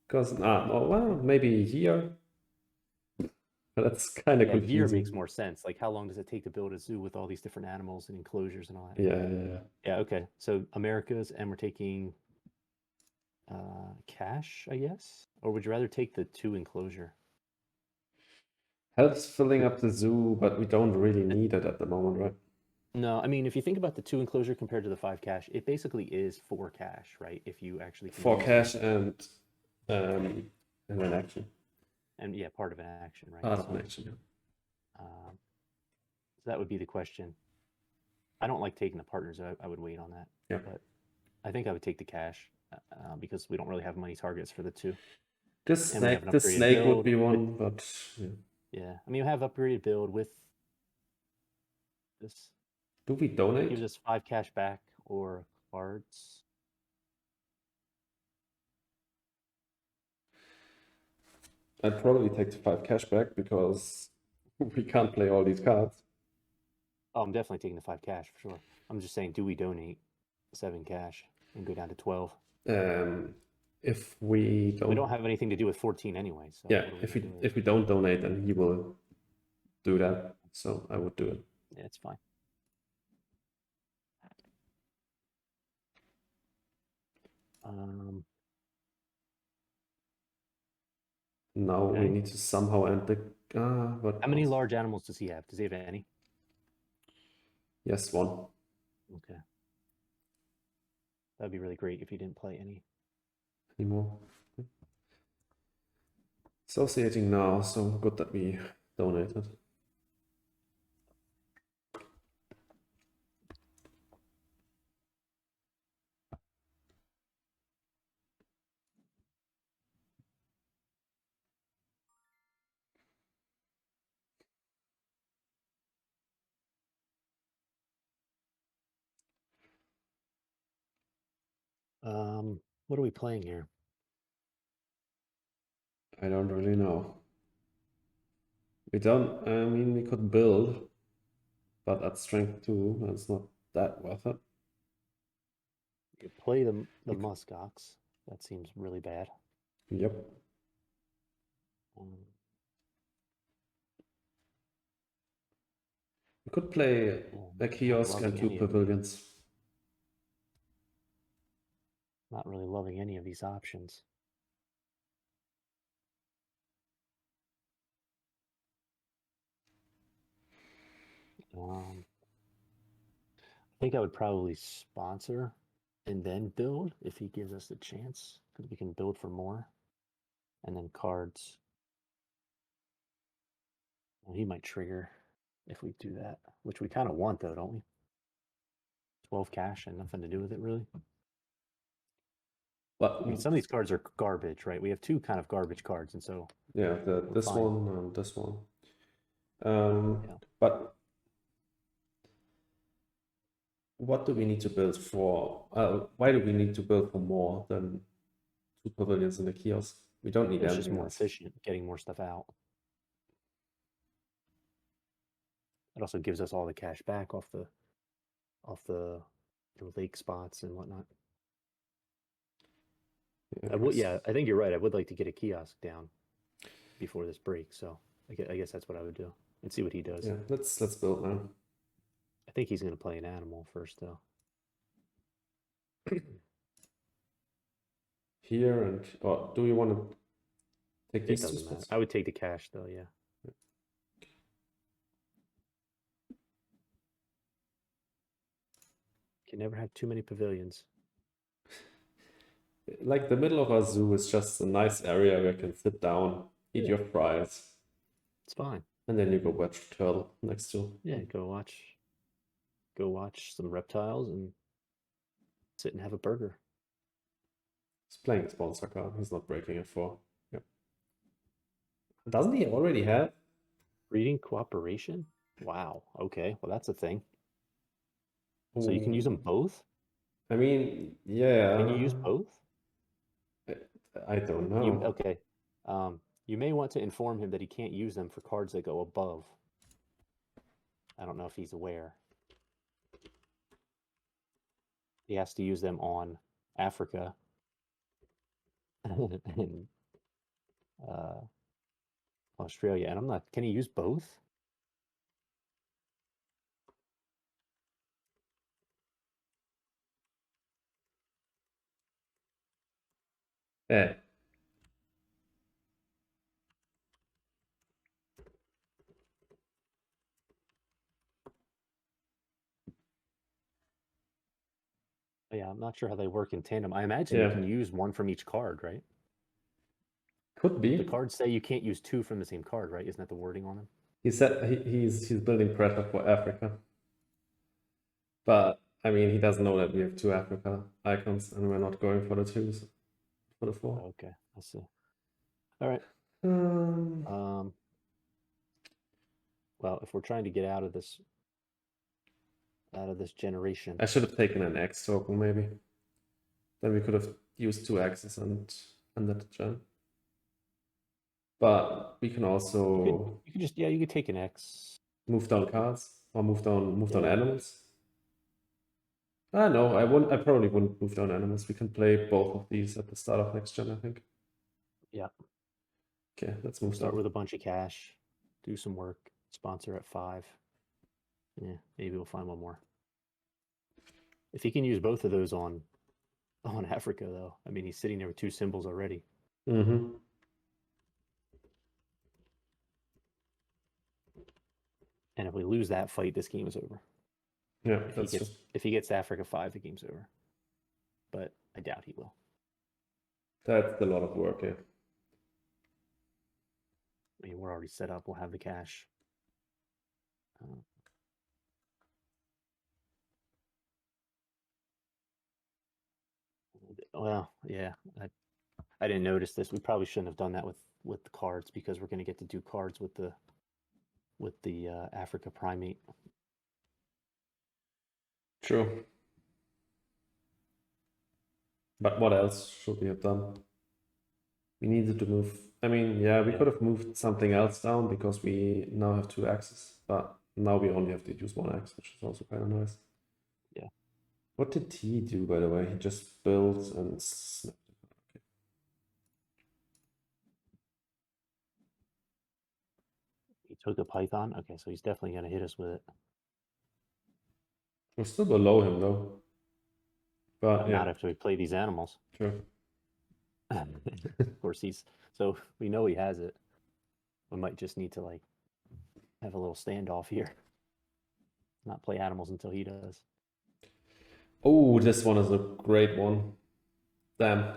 Because well, maybe a year. But that's kind of Yeah, a year confusing. makes more sense. Like, how long does it take to build a zoo with all these different animals and enclosures and all that? Yeah. Yeah. Okay. So Americas, and we're taking cash, I guess, or would you rather take the 2 enclosure? Helps filling up the zoo, but we don't really need it at the moment, right? No, I mean, if you think about the 2 enclosure compared to the 5 cash, it basically is 4 cash, right? If you actually can 4 use cash it. and an action. And yeah, part of an action, right? Part of an action, yeah. So that would be the question. I don't like taking the partners. I would wait on that. Yeah. But I think I would take the cash because we don't really have money targets for the 2. This And we have snake, an this upgraded snake would build be one, with, but yeah. yeah. I mean, we have upgraded build with this. Do we donate? Gives us 5 cash back or cards. I'd probably take the 5 cash back because we can't play all these cards. Oh, I'm definitely taking the 5 cash for sure. I'm just saying, do we donate 7 cash and go down to 12? If we We don't have anything to do with 14 anyway. So yeah, if we don't donate, then he will do that. So I would do it. Yeah, it's fine. Now we Okay. need to somehow end the. But How many large animals does he have? Does he have any? Yes, 1. Okay. That'd be really great if he didn't play any. Anymore. Associating now, so good that we donated. What are we playing here? I don't really know. We don't, I mean, we could build, but at strength 2, that's not that worth it. You play the muskox. That seems really bad. Yep. We could play a kiosk and 2 pavilions. Not really loving any of these options. I think I would probably sponsor and then build if he gives us the chance, because we can build for more. And then cards. Well, he might trigger if we do that, which we kind of want though, don't we? 12 cash and nothing to do with it really. But I mean, some of these cards are garbage, right? We have 2 kind of garbage cards, and so yeah, this fine. one and this one. But what do we need to build for? Why do we need to build for more than 2 pavilions in the kiosk? We don't need it's anything just more else. efficient getting more stuff out. It also gives us all the cash back off the lake spots and whatnot. Yeah, I think you're right. I would like to get a kiosk down before this break, so I guess that's what I would do and see what he does. Yeah, let's build now. I think he's going to play an animal first, though. Here and do you want to take these 2 spots? I would take the cash, though. Yeah. Can never have too many pavilions. Like the middle of our zoo is just a nice area where you can sit down, eat your fries. It's fine. And then you go watch turtle next to. Yeah, go watch some reptiles and sit and have a burger. He's playing a sponsor card. He's not breaking it for. Yep. Doesn't he already have? Breeding cooperation? Wow. Okay. Well, that's a thing. So you can use them both? I mean, yeah. Can you use both? I don't know. Okay. You may want to inform him that he can't use them for cards that go above. I don't know if he's aware. He has to use them on Africa and Australia. And I'm not. Can he use both? Yeah. Yeah, I'm not sure how they work in tandem. I imagine you can use one from each card, right? Could be. The cards say you can't use two from the same card, right? Isn't that the wording on them? He said he's building pressure for Africa. But I mean, he doesn't know that we have two Africa icons and we're not going for the twos, for the four. Okay, I see. All right. Well, if we're trying to get out of this generation, I should have taken an X token maybe. Then we could have used two X's and that gen. But we can also you could take an X. Move down cards or move down animals. No, I probably wouldn't move down animals. We can play both of these at the start of next gen, I think. Yeah. Okay, let's move Start with a bunch of cash, do some work, sponsor at 5. Yeah, maybe we'll find one more. If he can use both of those on Africa, though, I mean, he's sitting there with 2 symbols already. Mm-hmm. And if we lose that fight, this game is over. Yeah, if he gets to Africa 5, the game's over. But I doubt he will. That's a lot of work, yeah. I mean, we're already set up. We'll have the cash. Well, yeah, I didn't notice this. We probably shouldn't have done that with the cards because we're going to get to do cards with the Africa primate. True. But what else should we have done? We needed to move. I mean, yeah, we could have moved something else down because we now have 2 axes, but now we only have to use 1 axe, which is also kind of nice. Yeah. What did he do, by the way? He just built and snapped. Okay. He took a python. Okay, so he's definitely going to hit us with it. We're still below him, though. But not after we play these animals. Sure. Of course, so we know he has it. We might just need to like have a little standoff here. Not play animals until he does. Oh, this one is a great one. Damn.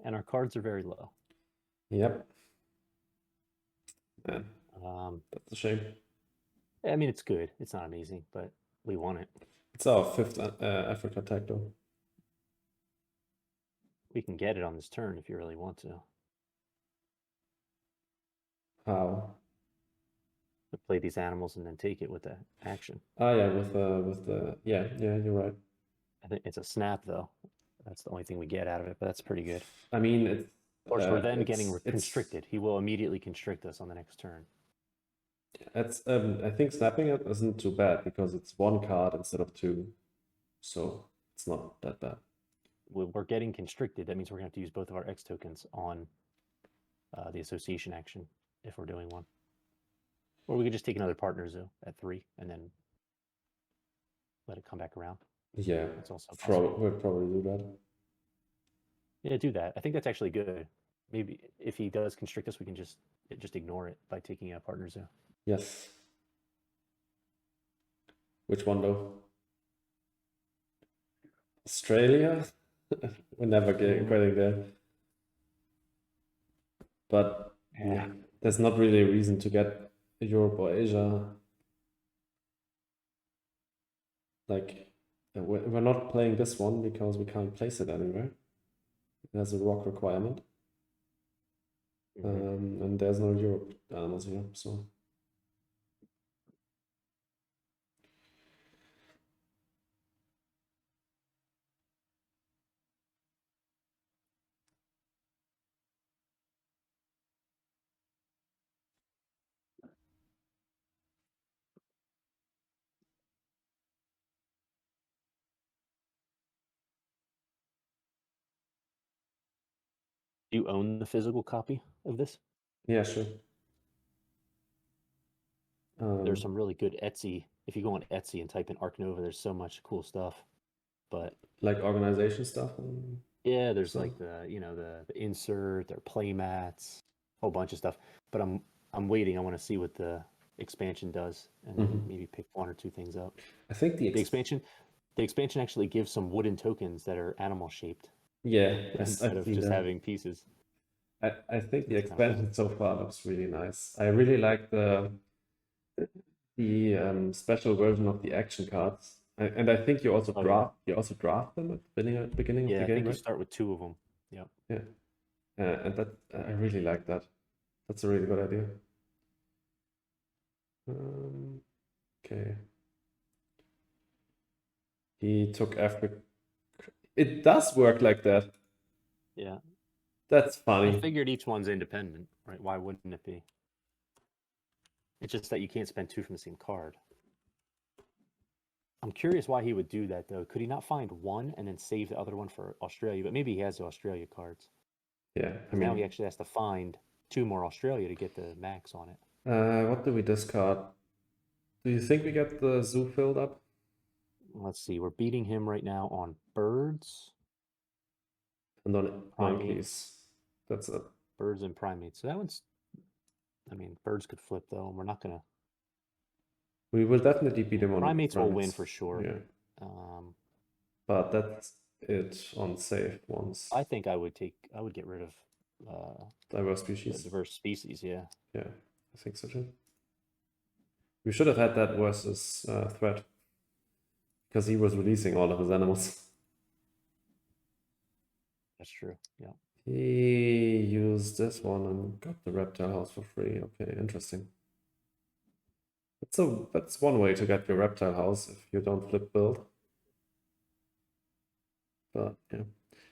And our cards are very low. Yep. Man, that's a shame. I mean, it's good. It's not amazing, but we want it. It's our 5th Africa attack, though. We can get it on this turn if you really want to. How? To play these animals and then take it with the action. Ah, yeah, with the yeah, you're right. I think it's a snap though. That's the only thing we get out of it, but that's pretty good. I mean, it's, of course, we're then getting constricted. He will immediately constrict us on the next turn. It's I think snapping it isn't too bad because it's 1 card instead of 2, so it's not that bad. We're getting constricted. That means we're going to have to use both of our X tokens on the association action if we're doing one. Or we could just take another partner zoo at 3 and then let it come back around. Yeah, that's also we'll probably do that. Yeah, do that. I think that's actually good. Maybe if he does constrict us, we can just ignore it by taking a partner zoo. Yes. Which one though? Australia? We're never getting there. But yeah, there's not really a reason to get Europe or Asia. Like, We're not playing this one because we can't place it anywhere. It has a rock requirement. And there's no Europe animals here, so. Do you own the physical copy of this? Yeah, sure. There's some really good Etsy. If you go on Etsy and type in Ark Nova, there's so much cool stuff. But like organization stuff. yeah, there's So. like the the insert, their play mats, a whole bunch of stuff. But I'm waiting. I want to see what the expansion does, and then maybe pick one or two things up. I think the expansion actually gives some wooden tokens that are animal shaped. Yeah, instead I've of seen just that. having pieces. I think the That's kind of cool. expansion so far looks really nice. I really like the special version of the action cards, and I think you also draft them at the beginning of the Yeah, I game, think you right? start with 2 of them. Yep. Yeah, and that I really like that. That's a really good idea. Okay. He took Africa. It does work like that. Yeah. That's funny. I figured each one's independent, right? Why wouldn't it be? It's just that you can't spend 2 from the same card. I'm curious why he would do that, though. Could he not find one and then save the other one for Australia? But maybe he has the Australia cards. Yeah, I Now he mean, actually has to find 2 more Australia to get the max on it. what do we discard? Do you think we get the zoo filled up? Let's see. We're beating him right now on birds. And on monkeys. That's it. Birds and primates. So that one's, I mean, birds could flip, though, and we're not going to. We will definitely beat him on primates. Will win for sure. Yeah. But that's it on safe ones. I think I would get rid of diverse species. Diverse species, yeah. Yeah, I think so too. We should have had that versus threat, because he was releasing all of his animals. That's true. Yeah. He used this one and got the reptile house for free. Okay, interesting. That's one way to get your reptile house if you don't flip build. But yeah.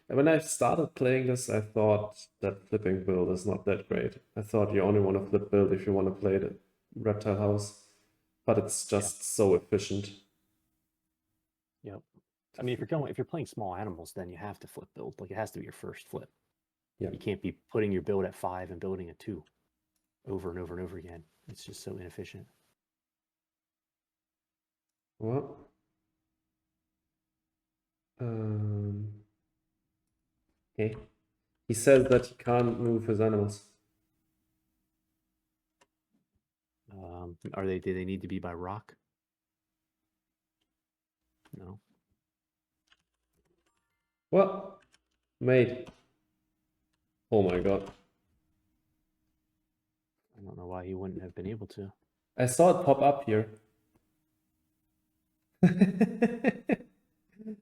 And when I started playing this, I thought that flipping build is not that great. I thought you only want to flip build if you want to play the reptile house, but it's just so efficient. Yep. I mean, if you're playing small animals, then you have to flip build. Like, it has to be your first flip. Yeah. You can't be putting your build at 5 and building a 2 over and over and over again. It's just so inefficient. Well, okay. He says that he can't move his animals. Do they need to be by rock? No. What? Mate. Oh my god. I don't know why he wouldn't have been able to. I saw it pop up here.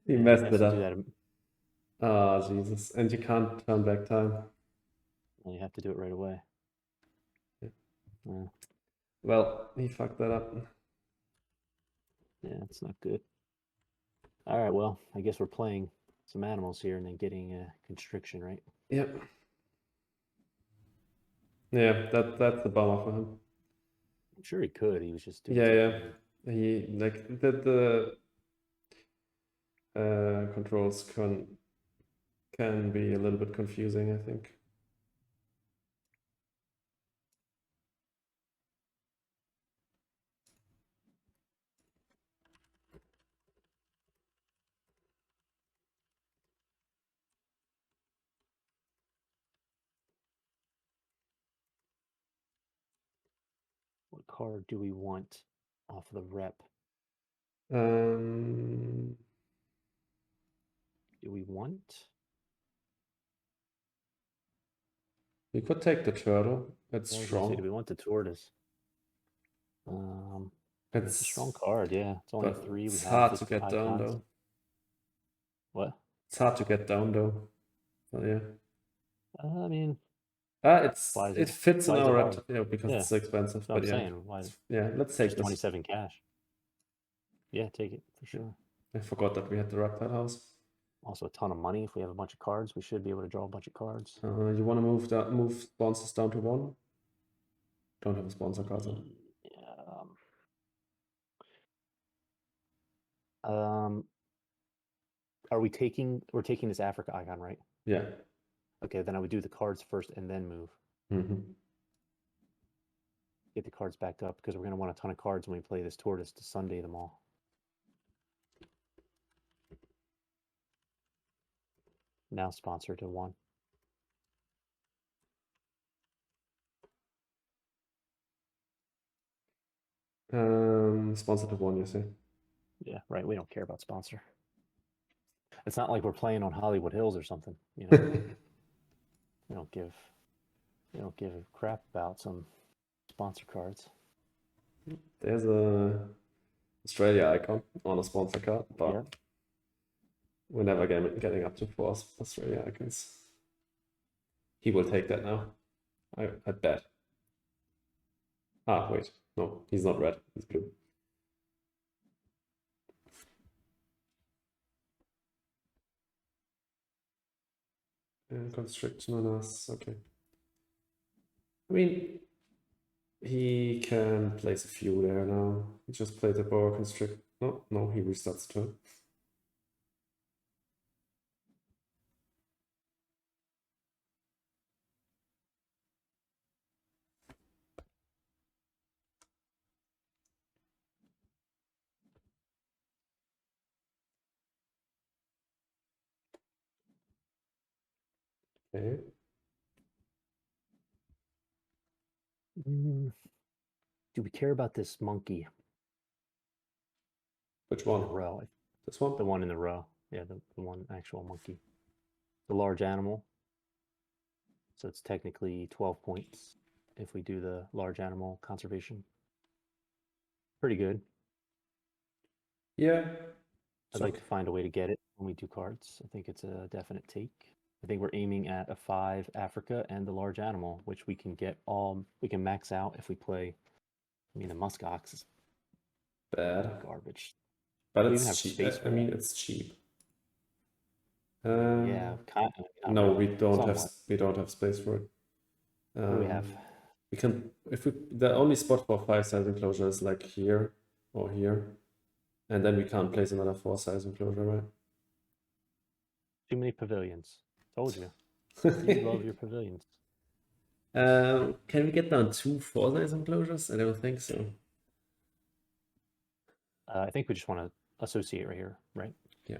He messed it up. Oh, Jesus. And you can't turn back time. Well, you have to do it right away. Yeah. Well, he fucked that up. Yeah, it's not good. All right, well, I guess we're playing some animals here and then getting a constriction, right? Yep. Yeah, that's the bummer for him. I'm sure he could. He was just doing He like the controls can be a little bit confusing, I think. What card do we want off the rep? Do we want? We could take the turtle. It's strong. Do we want the tortoise? It's a strong card, yeah. It's only 3. It's hard to get down though. What? It's hard to get down though. But yeah. I mean, why is It it? fits in Why is it our hard? because Yeah, it's so expensive. that's what I'm But yeah, saying. Why? yeah. Let's It's take just this. 27 cash. Yeah, take it for sure. I forgot that we had the reptile house. Also, a ton of money. If we have a bunch of cards, we should be able to draw a bunch of cards. You want to move sponsors down to 1? Don't have a sponsor card. So. Yeah. Are we taking? We're taking this Africa icon, right? Yeah. Okay, then I would do the cards first and then move. Get the cards back up because we're going to want a ton of cards when we play this tortoise to Sunday them all. Now sponsor to 1. Sponsor to 1, you say? Yeah, right. We don't care about sponsor. It's not like we're playing on Hollywood Hills or something, you know. we don't give a crap about some sponsor cards. There's a Australia icon on a sponsor card, but yeah. We're never getting up to 4 Australia icons. He will take that now. I bet. Ah, wait. No, he's not red. He's blue. Constriction on us. Okay. I mean, he can place a few there now. He just played a boa constrict. No, he restarts turn. Okay. Do we care about this monkey? Which one? In the row. This one? The one in the row. Yeah, the one actual monkey. The large animal. So it's technically 12 points if we do the large animal conservation. Pretty good. Yeah. I'd like to find a way to get it when we do cards. I think it's a definite take. I think we're aiming at a 5 Africa and the large animal, which we can get all. We can max out if we play. I mean, the musk ox is bad. Garbage. But we it's even have cheap. space for I mean, that. it's cheap. Yeah, kind of. No, really. we don't have space for it. What do we have? We can the only spot for 5-size enclosure is like here or here, and then we can't place another 4-size enclosure, right? Too many pavilions. Told you. You love your pavilions. Can we get down 2 4-size enclosures? I don't think so. I think we just want to associate right here, right? Yeah.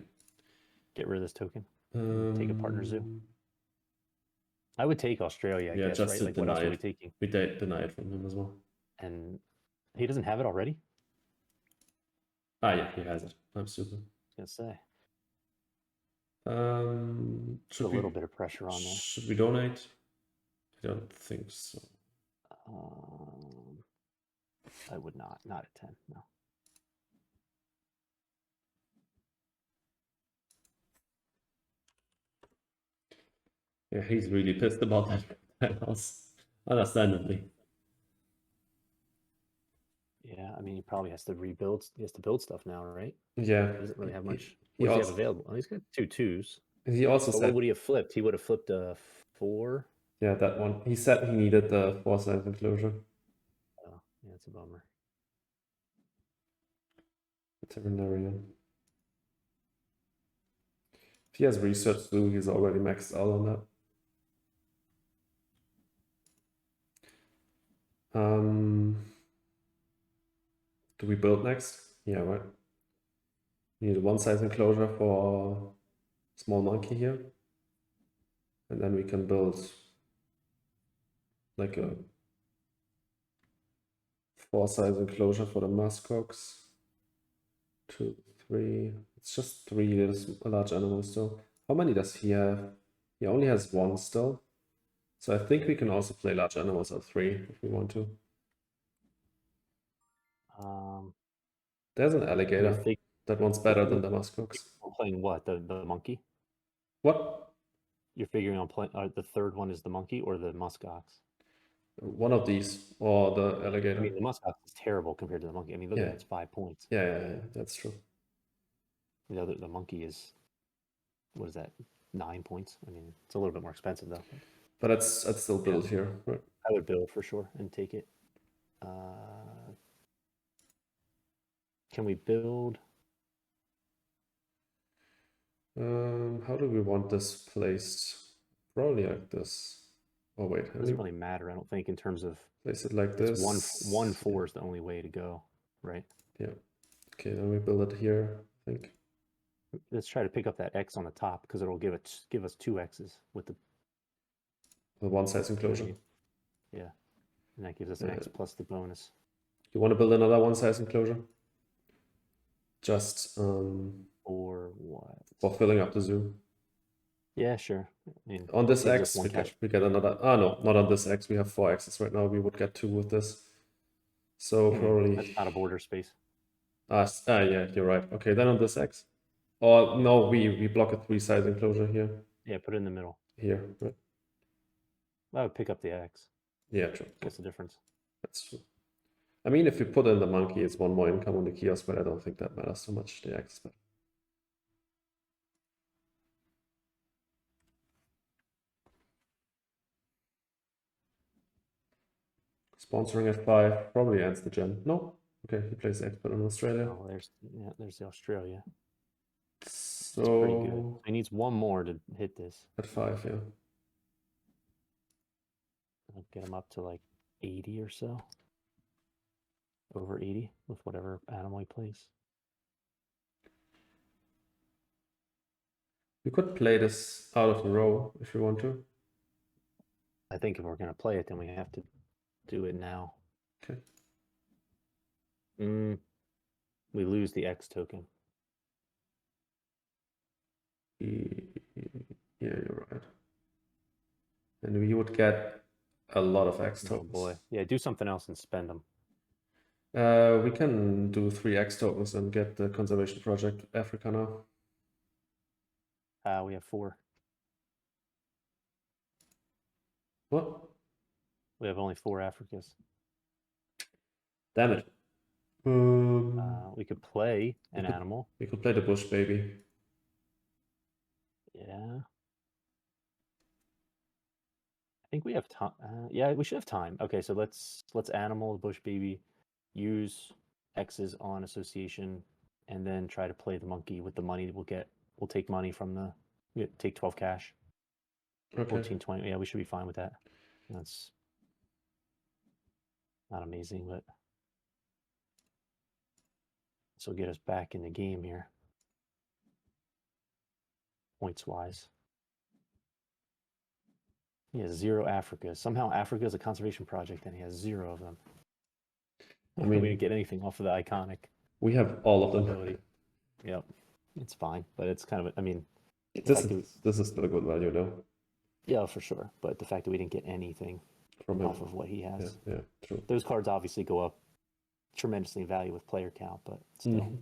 Get rid of this token. Take a partner zoo. I would take Australia, I guess, just right? to Like, what else are we taking? We deny it from him as well. And he doesn't have it already? Ah, yeah, he has it. I'm stupid. I was gonna say. Put a little bit of pressure on there. Should we donate? I don't think so. I would not. Not at 10, no. Yeah, he's really pissed about that house, understandably. Yeah, I mean, he probably has to rebuild. He has to build stuff now, right? Yeah. He doesn't really have much. What does he have available? Oh, he's got 2 2s. He also said. What would he have flipped? He would have flipped a 4. Yeah, that one. He said he needed the 4-size enclosure. Oh, yeah, it's a bummer. Veterinarian. If he has research zoo, he's already maxed out on that. Do we build next? Yeah, right. We need a 1-size enclosure for small monkey here. And then we can build like a 4-size enclosure for the muskox. 2, 3. It's just 3 large animals still. How many does he have? He only has 1 still. So I think we can also play large animals at 3 if we want to. There's an alligator. That one's better than the muskox. I'm playing what? The monkey? What? You're figuring on playing the third one is the monkey or the muskox? One of these, or the alligator. I mean, the muskox is terrible compared to the monkey. I mean, look at it, it's 5 points. Yeah, that's true. The monkey is, what is that, 9 points? I mean, it's a little bit more expensive though. But I'd still build here. Right? I would build for sure and take it. Can we build? How do we want this placed? Probably like this. Oh wait, It doesn't really matter, I don't think, in terms of place it like this. 1-4 is the only way to go, right? Yeah. Okay, then we build it here, I think. Let's try to pick up that X on the top because it'll give us 2 X's with the one size enclosure. Yeah, and that gives us an X plus the bonus. You want to build another one size enclosure? Just or what? For filling up the zoo. Yeah, sure. I mean, on this X, we get another. Ah, no, not on this X. We have 4 X's right now. We would get 2 with this. So probably. That's not a border space. Yeah, you're right. Okay, then on this X. Or no, we block a 3 size enclosure here. Yeah, put it in the middle. Here, right? I would pick up the X. Yeah, true. What's the difference? That's true. I mean, if you put in the monkey, it's 1 more income on the kiosk, but I don't think that matters so much. The X, but. Sponsoring at 5 probably ends the gen. No, okay, he plays expert in Australia. Oh, there's the Australia. So that's pretty good. He needs 1 more to hit this. At 5, yeah. I'll get him up to like 80 or so. Over 80 with whatever animal he plays. You could play this out of the row if you want to. I think if we're going to play it, then we have to do it now. Okay. We lose the X token. Yeah, you're right. And we would get a lot of X tokens. Oh boy. Yeah, do something else and spend them. We can do 3 X tokens and get the conservation project Africa now. We have 4. What? We have only 4 Africas. Damn it. We could play an animal. We could play the bush baby. Yeah. I think we have time. Yeah, we should have time. Okay, so let's animal the bush baby, use X's on association, and then try to play the monkey with the money we'll get. We'll take money from the. We take 12 cash. Okay. 14, 20. Yeah, we should be fine with that. That's not amazing, but this will get us back in the game here. Points wise. He has 0 Africa. Somehow Africa is a conservation project and he has 0 of them. I mean, we didn't get anything off of the iconic. We have all of them. Yep. It's fine, but it's kind of, I mean. This is still a good value though. Yeah, for sure. But the fact that we didn't get anything from off of what he has. Yeah, true. Those cards obviously go up tremendously in value with player count, but still.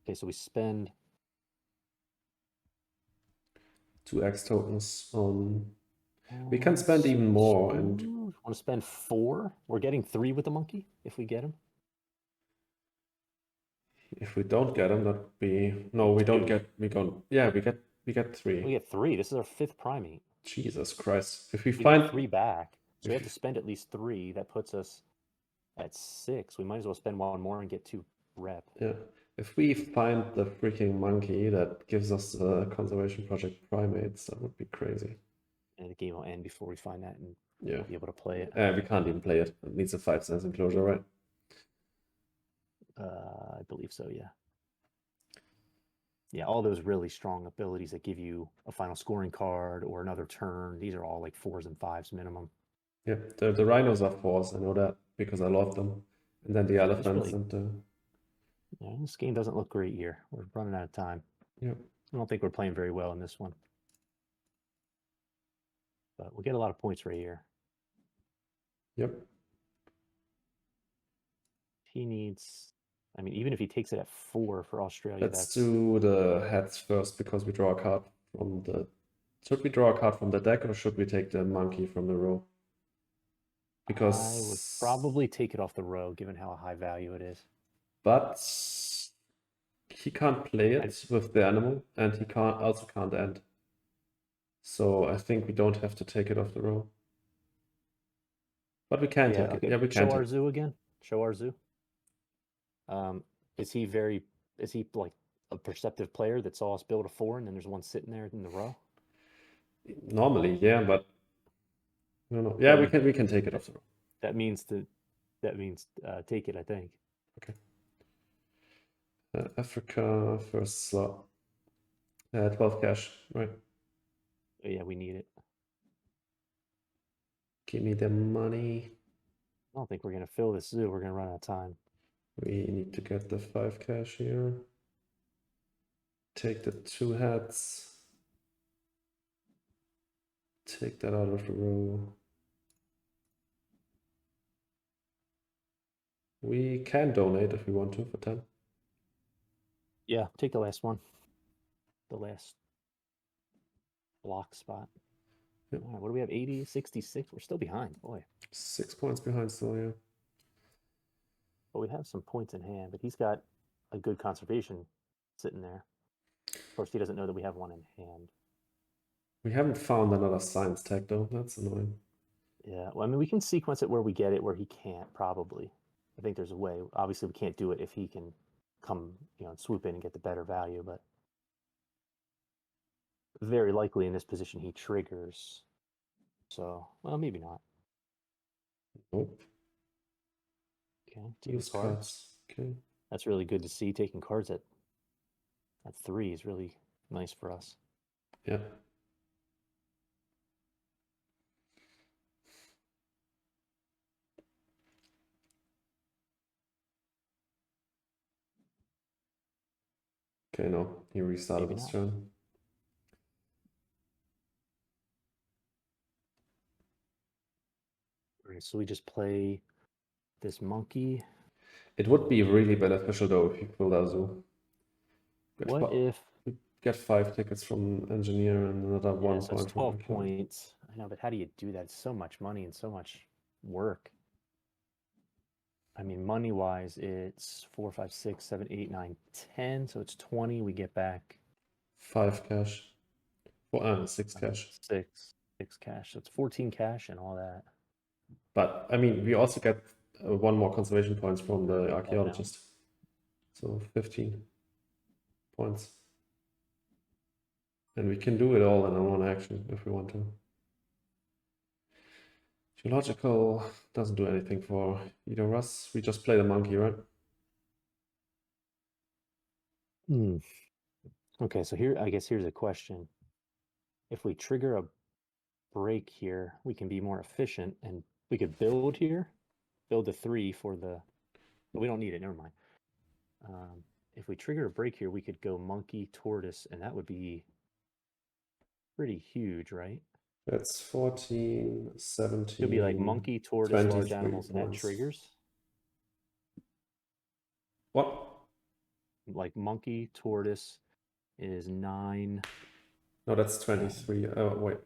Okay, so we spend 2 X tokens on. We can spend even more. And want to spend 4? We're getting 3 with the monkey if we get him. If we don't get him, that'd be no. We don't get. We don't. Yeah, we get 3. We get 3. This is our 5th primate. Jesus Christ! If we find 3 back, so we have to spend at least 3. That puts us at 6. We might as well spend 1 more and get 2 rep. Yeah. If we find the freaking monkey that gives us the conservation project primates, that would be crazy. And the game will end before we find that and be able to play it. We can't even play it. It needs a 5 size enclosure, right? I believe so, yeah. Yeah, all those really strong abilities that give you a final scoring card or another turn, these are all like 4s and 5s minimum. Yeah, the rhinos are 4s, I know that, because I love them. And then the elephants Yeah, this game doesn't look great here. We're running out of time. Yeah. I don't think we're playing very well in this one. But we'll get a lot of points right here. Yep. He needs I mean, even if he takes it at 4 for Australia, Let's that's do the heads first because we draw a card from the. Should we draw a card from the deck or should we take the monkey from the row? I would Because, probably take it off the row, given how high value it is. but he can't play it with the animal, and he also can't end. So I think we don't have to take it off the row. But we can take it. Yeah, we can Show our take it. zoo again. Show our zoo. Is he like a perceptive player that saw us build a 4 and then there's one sitting there in the row? Normally, yeah, but no. Yeah, we can take it off the row. That means take it, I think. Okay. Africa first slot. 12 cash, right? Yeah, we need it. Give me the money. I don't think we're gonna fill this zoo. We're gonna run out of time. We need to get the 5 cash here. Take the 2 heads. Take that out of the row. We can donate if we want to for 10. Yeah, take the last one. The last block spot. Yep. All right, what do we have? 80, 66? We're still behind, boy. 6 points behind still, yeah. But we have some points in hand, but he's got a good conservation sitting there. Of course, he doesn't know that we have one in hand. We haven't found another science tag though. That's annoying. Yeah, well, I mean, we can sequence it where we get it, where he can't, probably. I think there's a way. Obviously, we can't do it if he can come, and swoop in and get the better value, but very likely in this position he triggers. So, well, maybe not. Nope. Okay, 2 cards. Okay. That's really good to see. Taking cards at 3 is really nice for us. Yeah. Okay, no, he restarted his turn. Alright, so we just play this monkey. It would be really beneficial though if you pulled our zoo. What if we get 5 tickets from engineer and another 1 so point? 12 points. I know, but how do you do that? It's so much money and so much work. I mean, money-wise, it's 4, 5, 6, 7, 8, 9, 10. So it's 20. We get back 5 cash. 6 cash. 6 cash. So it's 14 cash and all that. But I mean, we also get 1 more conservation points from the archaeologist. So 15 points. And we can do it all in one action if we want to. Geological doesn't do anything for either us. We just play the monkey, right? Okay, so I guess here's a question. If we trigger a break here, we can be more efficient and we could build here, build a 3 for the, but we don't need it, never mind. If we trigger a break here, we could go monkey, tortoise, and that would be pretty huge, right? That's 14, 17. It would be like monkey, tortoise, large animals, and that triggers. What? Like monkey, tortoise is 9. No, that's 23. Oh, wait.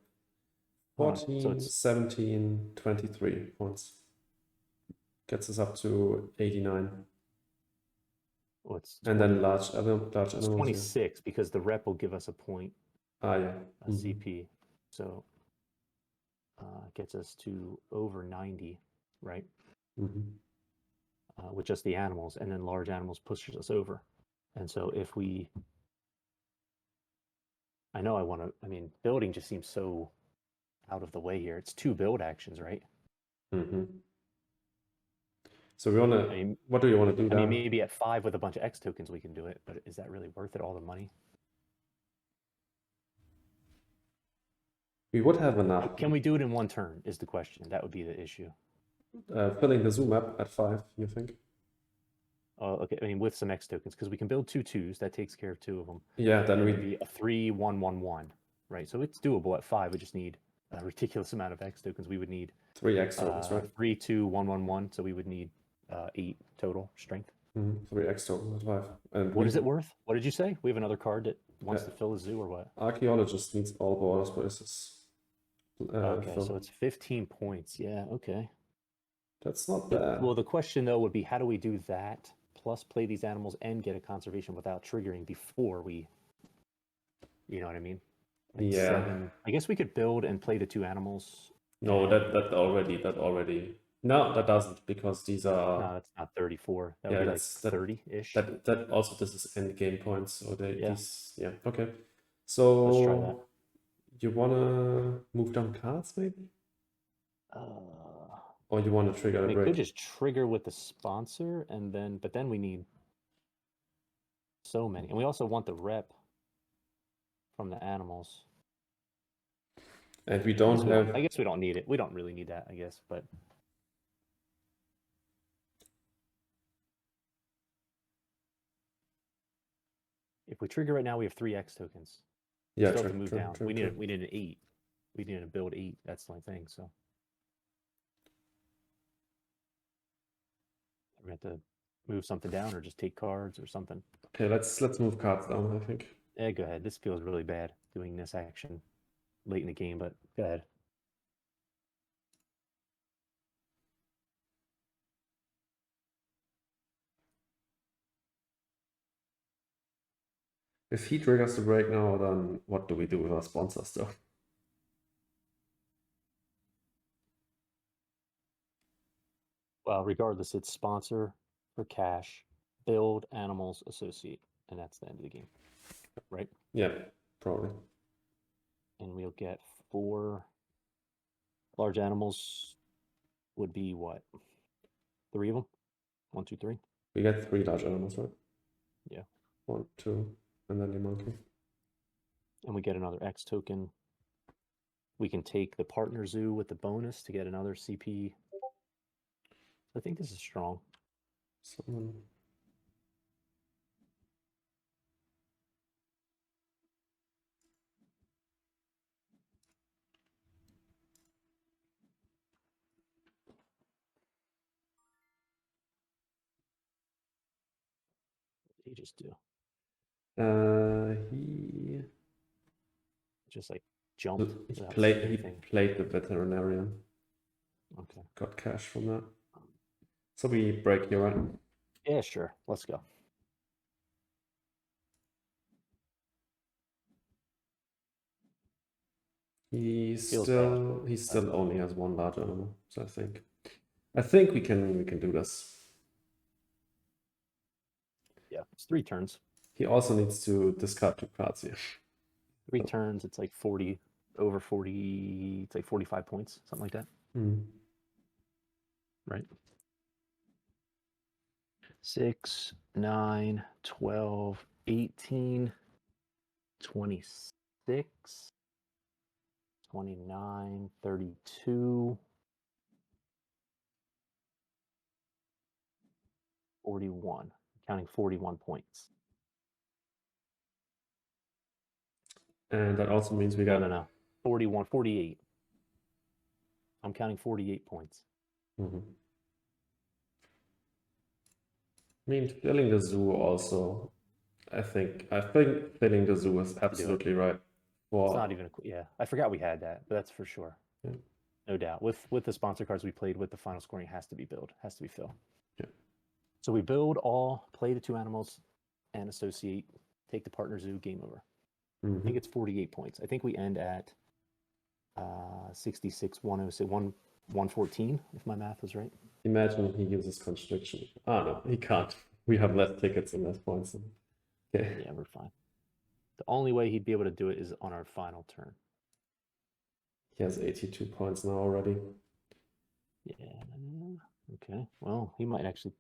14, so 17, 23 points. Gets us up to 89. Oh, it's and then large animals. It's 26 because the rep will give us a point. Yeah. A CP. So gets us to over 90, right? With just the animals, and then large animals pushes us over. And so if we, I mean, building just seems so out of the way here. It's 2 build actions, right? So we want to, what do you want to do I mean, maybe at 5 with a bunch of X tokens we can do it, but is that really worth it, all the money? We would have enough. Can we do it in 1 turn is the question. That would be the issue. Filling the zoo map at 5, you think? Oh, okay. I mean, with some X tokens, because we can build 2 2s. That takes care of 2 of them. Yeah, then we'd be a 3 1 1 1, right? So it's doable at 5. We just need a ridiculous amount of X tokens. We would need 3 X tokens, right? 3 2 1 1 1. So we would need 8 total strength. 3 X token at 5. And What is it worth? What did you say? We have another card that wants Yeah. to fill a zoo or what? Archaeologist needs all border spaces. Okay, so filled. it's 15 points. Yeah, okay. That's not bad. Well, the question though would be, how do we do that plus play these animals and get a conservation without triggering before we, you know what I mean? Like Yeah. 7. I guess we could build and play the 2 animals. No, that already. No, that doesn't, because these are. No, that's not 34. That Yeah, would be like that's that 30-ish. that also, this is end game points, so Yeah. these, yeah, okay. So Let's try that. you wanna move down cards maybe? Or you wanna trigger the We break? could just trigger with the sponsor and then, but then we need so many. And we also want the rep from the animals. And we don't have. I guess we don't need it. We don't really need that, I guess, but. If we trigger right now, we have 3 X tokens. Yeah, still have to move down. True. We need an 8. We need to build 8. That's the only thing. So we're gonna have to move something down or just take cards or something. Okay, let's move cards down, I think. Yeah, go ahead. This feels really bad doing this action late in the game, but go ahead. If he triggers the break now, then what do we do with our sponsor stuff? Well, regardless, it's sponsor for cash, build, animals, associate, and that's the end of the game, right? Yeah, probably. And we'll get 4 large animals. Would be what? 3 of them? 1, 2, 3. We get 3 large animals, right? Yeah. 1, 2, and then the monkey. And we get another X token. We can take the partner zoo with the bonus to get another CP. I think this is strong. Someone. What did he just do? He just like jumped. He played the veterinarian. Okay. Got cash from that. So we break here, right? Yeah, sure. Let's go. He still only has 1 large animal, so I think we can do this. Yeah, it's 3 turns. He also needs to discard 2 cards here. 3 turns, it's like 40, over 40, it's like 45 points, something like that. Right? 6, 9, 12, 18, 26, 29, 32, 41. Counting 41 points. And that also means we got... No. 41, 48. I'm counting 48 points. I mean, filling the zoo also, I think filling the zoo is absolutely right. It's not even yeah, I forgot we had that, but that's for sure. Yeah. No doubt. With the sponsor cards we played with, the final scoring has to be build, has to be fill. Yeah. So we build all, play the 2 animals, and associate, take the partner zoo, game over. I think it's 48 points. I think we end at 66, 106, 114, if my math was right. Imagine he uses constriction. No, he can't. We have less tickets and less points. Okay. Yeah, we're fine. The only way he'd be able to do it is on our final turn. He has 82 points now already. Yeah. Okay. Well, he might actually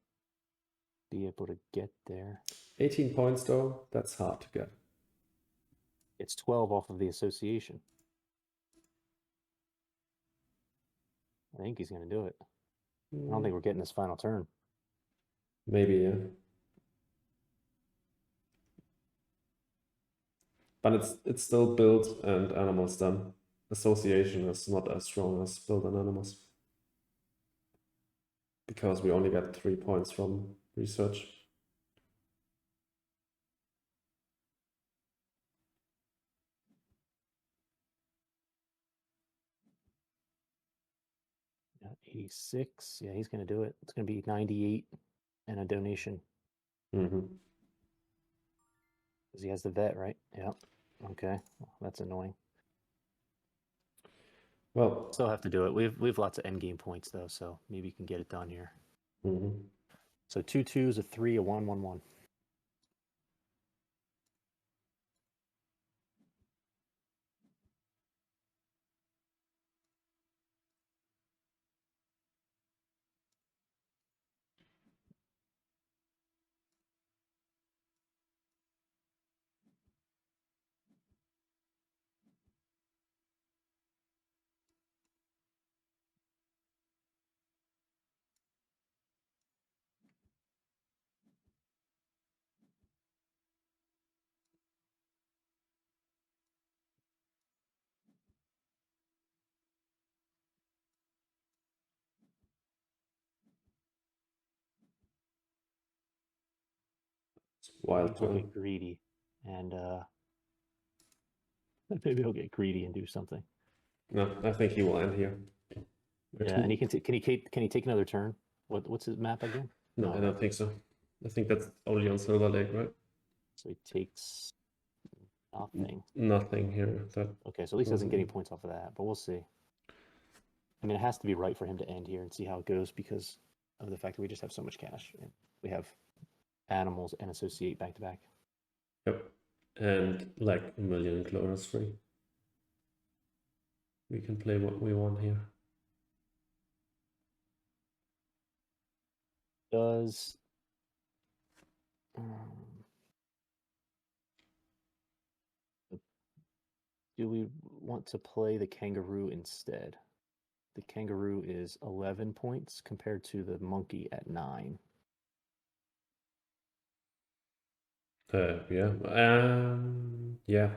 be able to get there. 18 points though, that's hard to get. It's 12 off of the association. I think he's going to do it. I don't think we're getting this final turn. Maybe, yeah. But it's still build and animals then. Association is not as strong as build and animals. Because we only get 3 points from research. 86. Yeah, he's going to do it. It's going to be 98 and a donation. Mm-hmm. Because he has the vet, right? Yep. Okay. Well, that's annoying. Well, Still have to do it. We've lots of end game points though, so maybe you can get it done here. mm-hmm. So 2 2s, a 3, a 1, 1, 1. Wild Maybe he'll turn. get greedy and maybe he'll get greedy and do something. No, I think he will end here. Yeah, and he can can he take another turn? What's his map again? No, I don't right? think so. I think that's only on Silver Lake, right? So he takes nothing. Nothing here. That Okay, so at least he doesn't get any points off of that, but we'll see. I mean, it has to be right for him to end here and see how it goes because of the fact that we just have so much cash. And we have animals and associate back to back. Yep. And like a million enclosures free. We can play what we want here. Does do we want to play the kangaroo instead? The kangaroo is 11 points compared to the monkey at 9. Yeah. Yeah.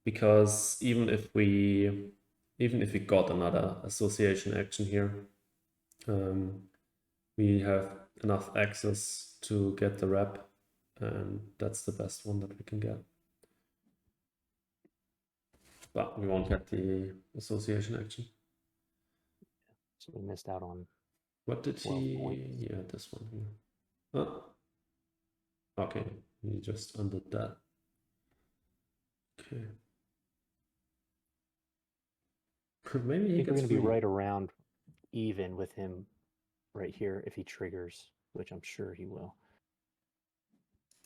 Because even if we got another association action here, we have enough access to get the rep, and that's the best one that we can get. But we won't get the association action. So we missed out on What did 12 he? points. Yeah, this one here. Oh. Okay, he just undid that. Okay. Maybe I he think we're gets going to be free. right around even with him right here if he triggers, which I'm sure he will.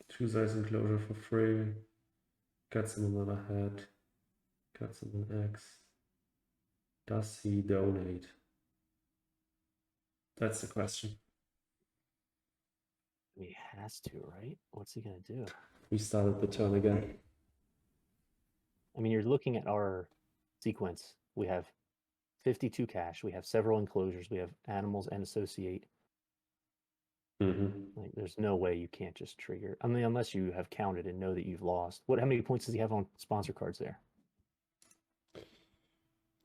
Choose ice enclosure for free. Gets him another head. Gets him an X. Does he donate? That's the question. He has to, right? What's he going to do? We started the turn again. I mean, you're looking at our sequence. We have 52 cash. We have several enclosures. We have animals and associate. Mm-hmm. Like, there's no way you can't just trigger. I mean, unless you have counted and know that you've lost. How many points does he have on sponsor cards there?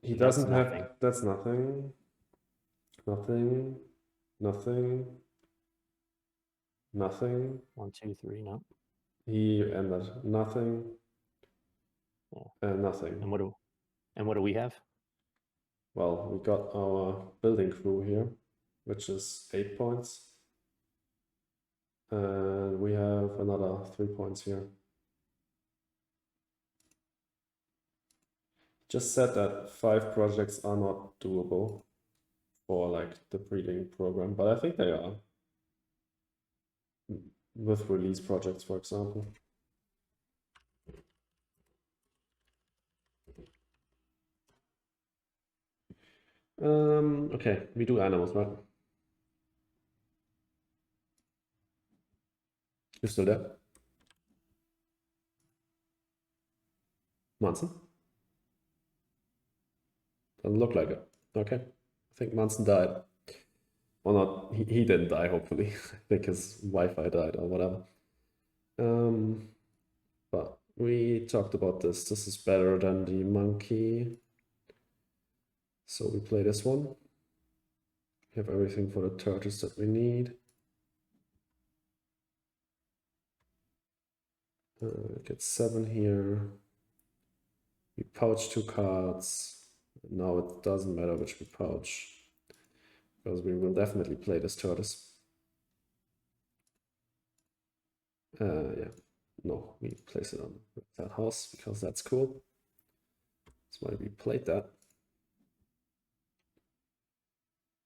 He That's doesn't nothing. have. That's nothing. Nothing. Nothing. Nothing. 1, 2, 3. No. He ended nothing. Yeah. And nothing. And what do we have? Well, we got our building crew here, which is 8 points. And we have another 3 points here. Just said that 5 projects are not doable for like the breeding program, but I think they are. With release projects, for example. Okay, we do animals, right? You're still there? Munson? Doesn't look like it. Okay. I think Munson died. Or not, he didn't die, hopefully. I think his Wi-Fi died or whatever. But we talked about this. This is better than the monkey. So we play this one. We have everything for the turtles that we need. Get 7 here. We pouch 2 cards. Now it doesn't matter which we pouch. because we will definitely play this tortoise. Yeah, no, we place it on that house because that's cool. That's why we played that.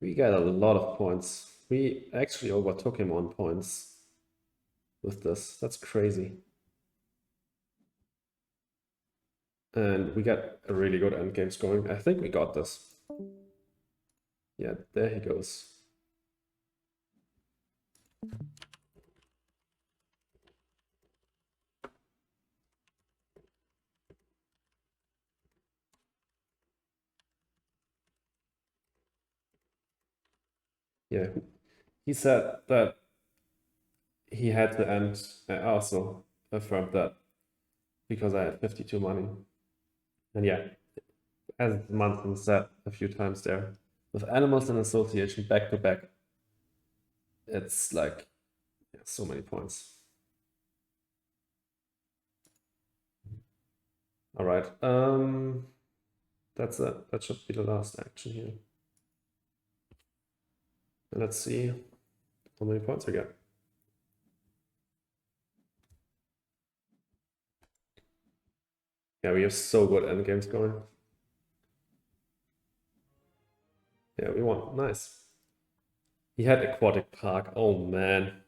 We got a lot of points. We actually overtook him on points with this. That's crazy. And we got a really good endgame scoring. I think we got this. Yeah, there he goes. Yeah, he said that he had to end. I also affirmed that because I had 52 money. And yeah, as Munson said a few times there, with animals in association back to back, it's like so many points. All right, that's it. That should be the last action here. And let's see how many points I get. Yeah, we have so good endgames going. Yeah, we won. Nice. He had aquatic park. Oh man.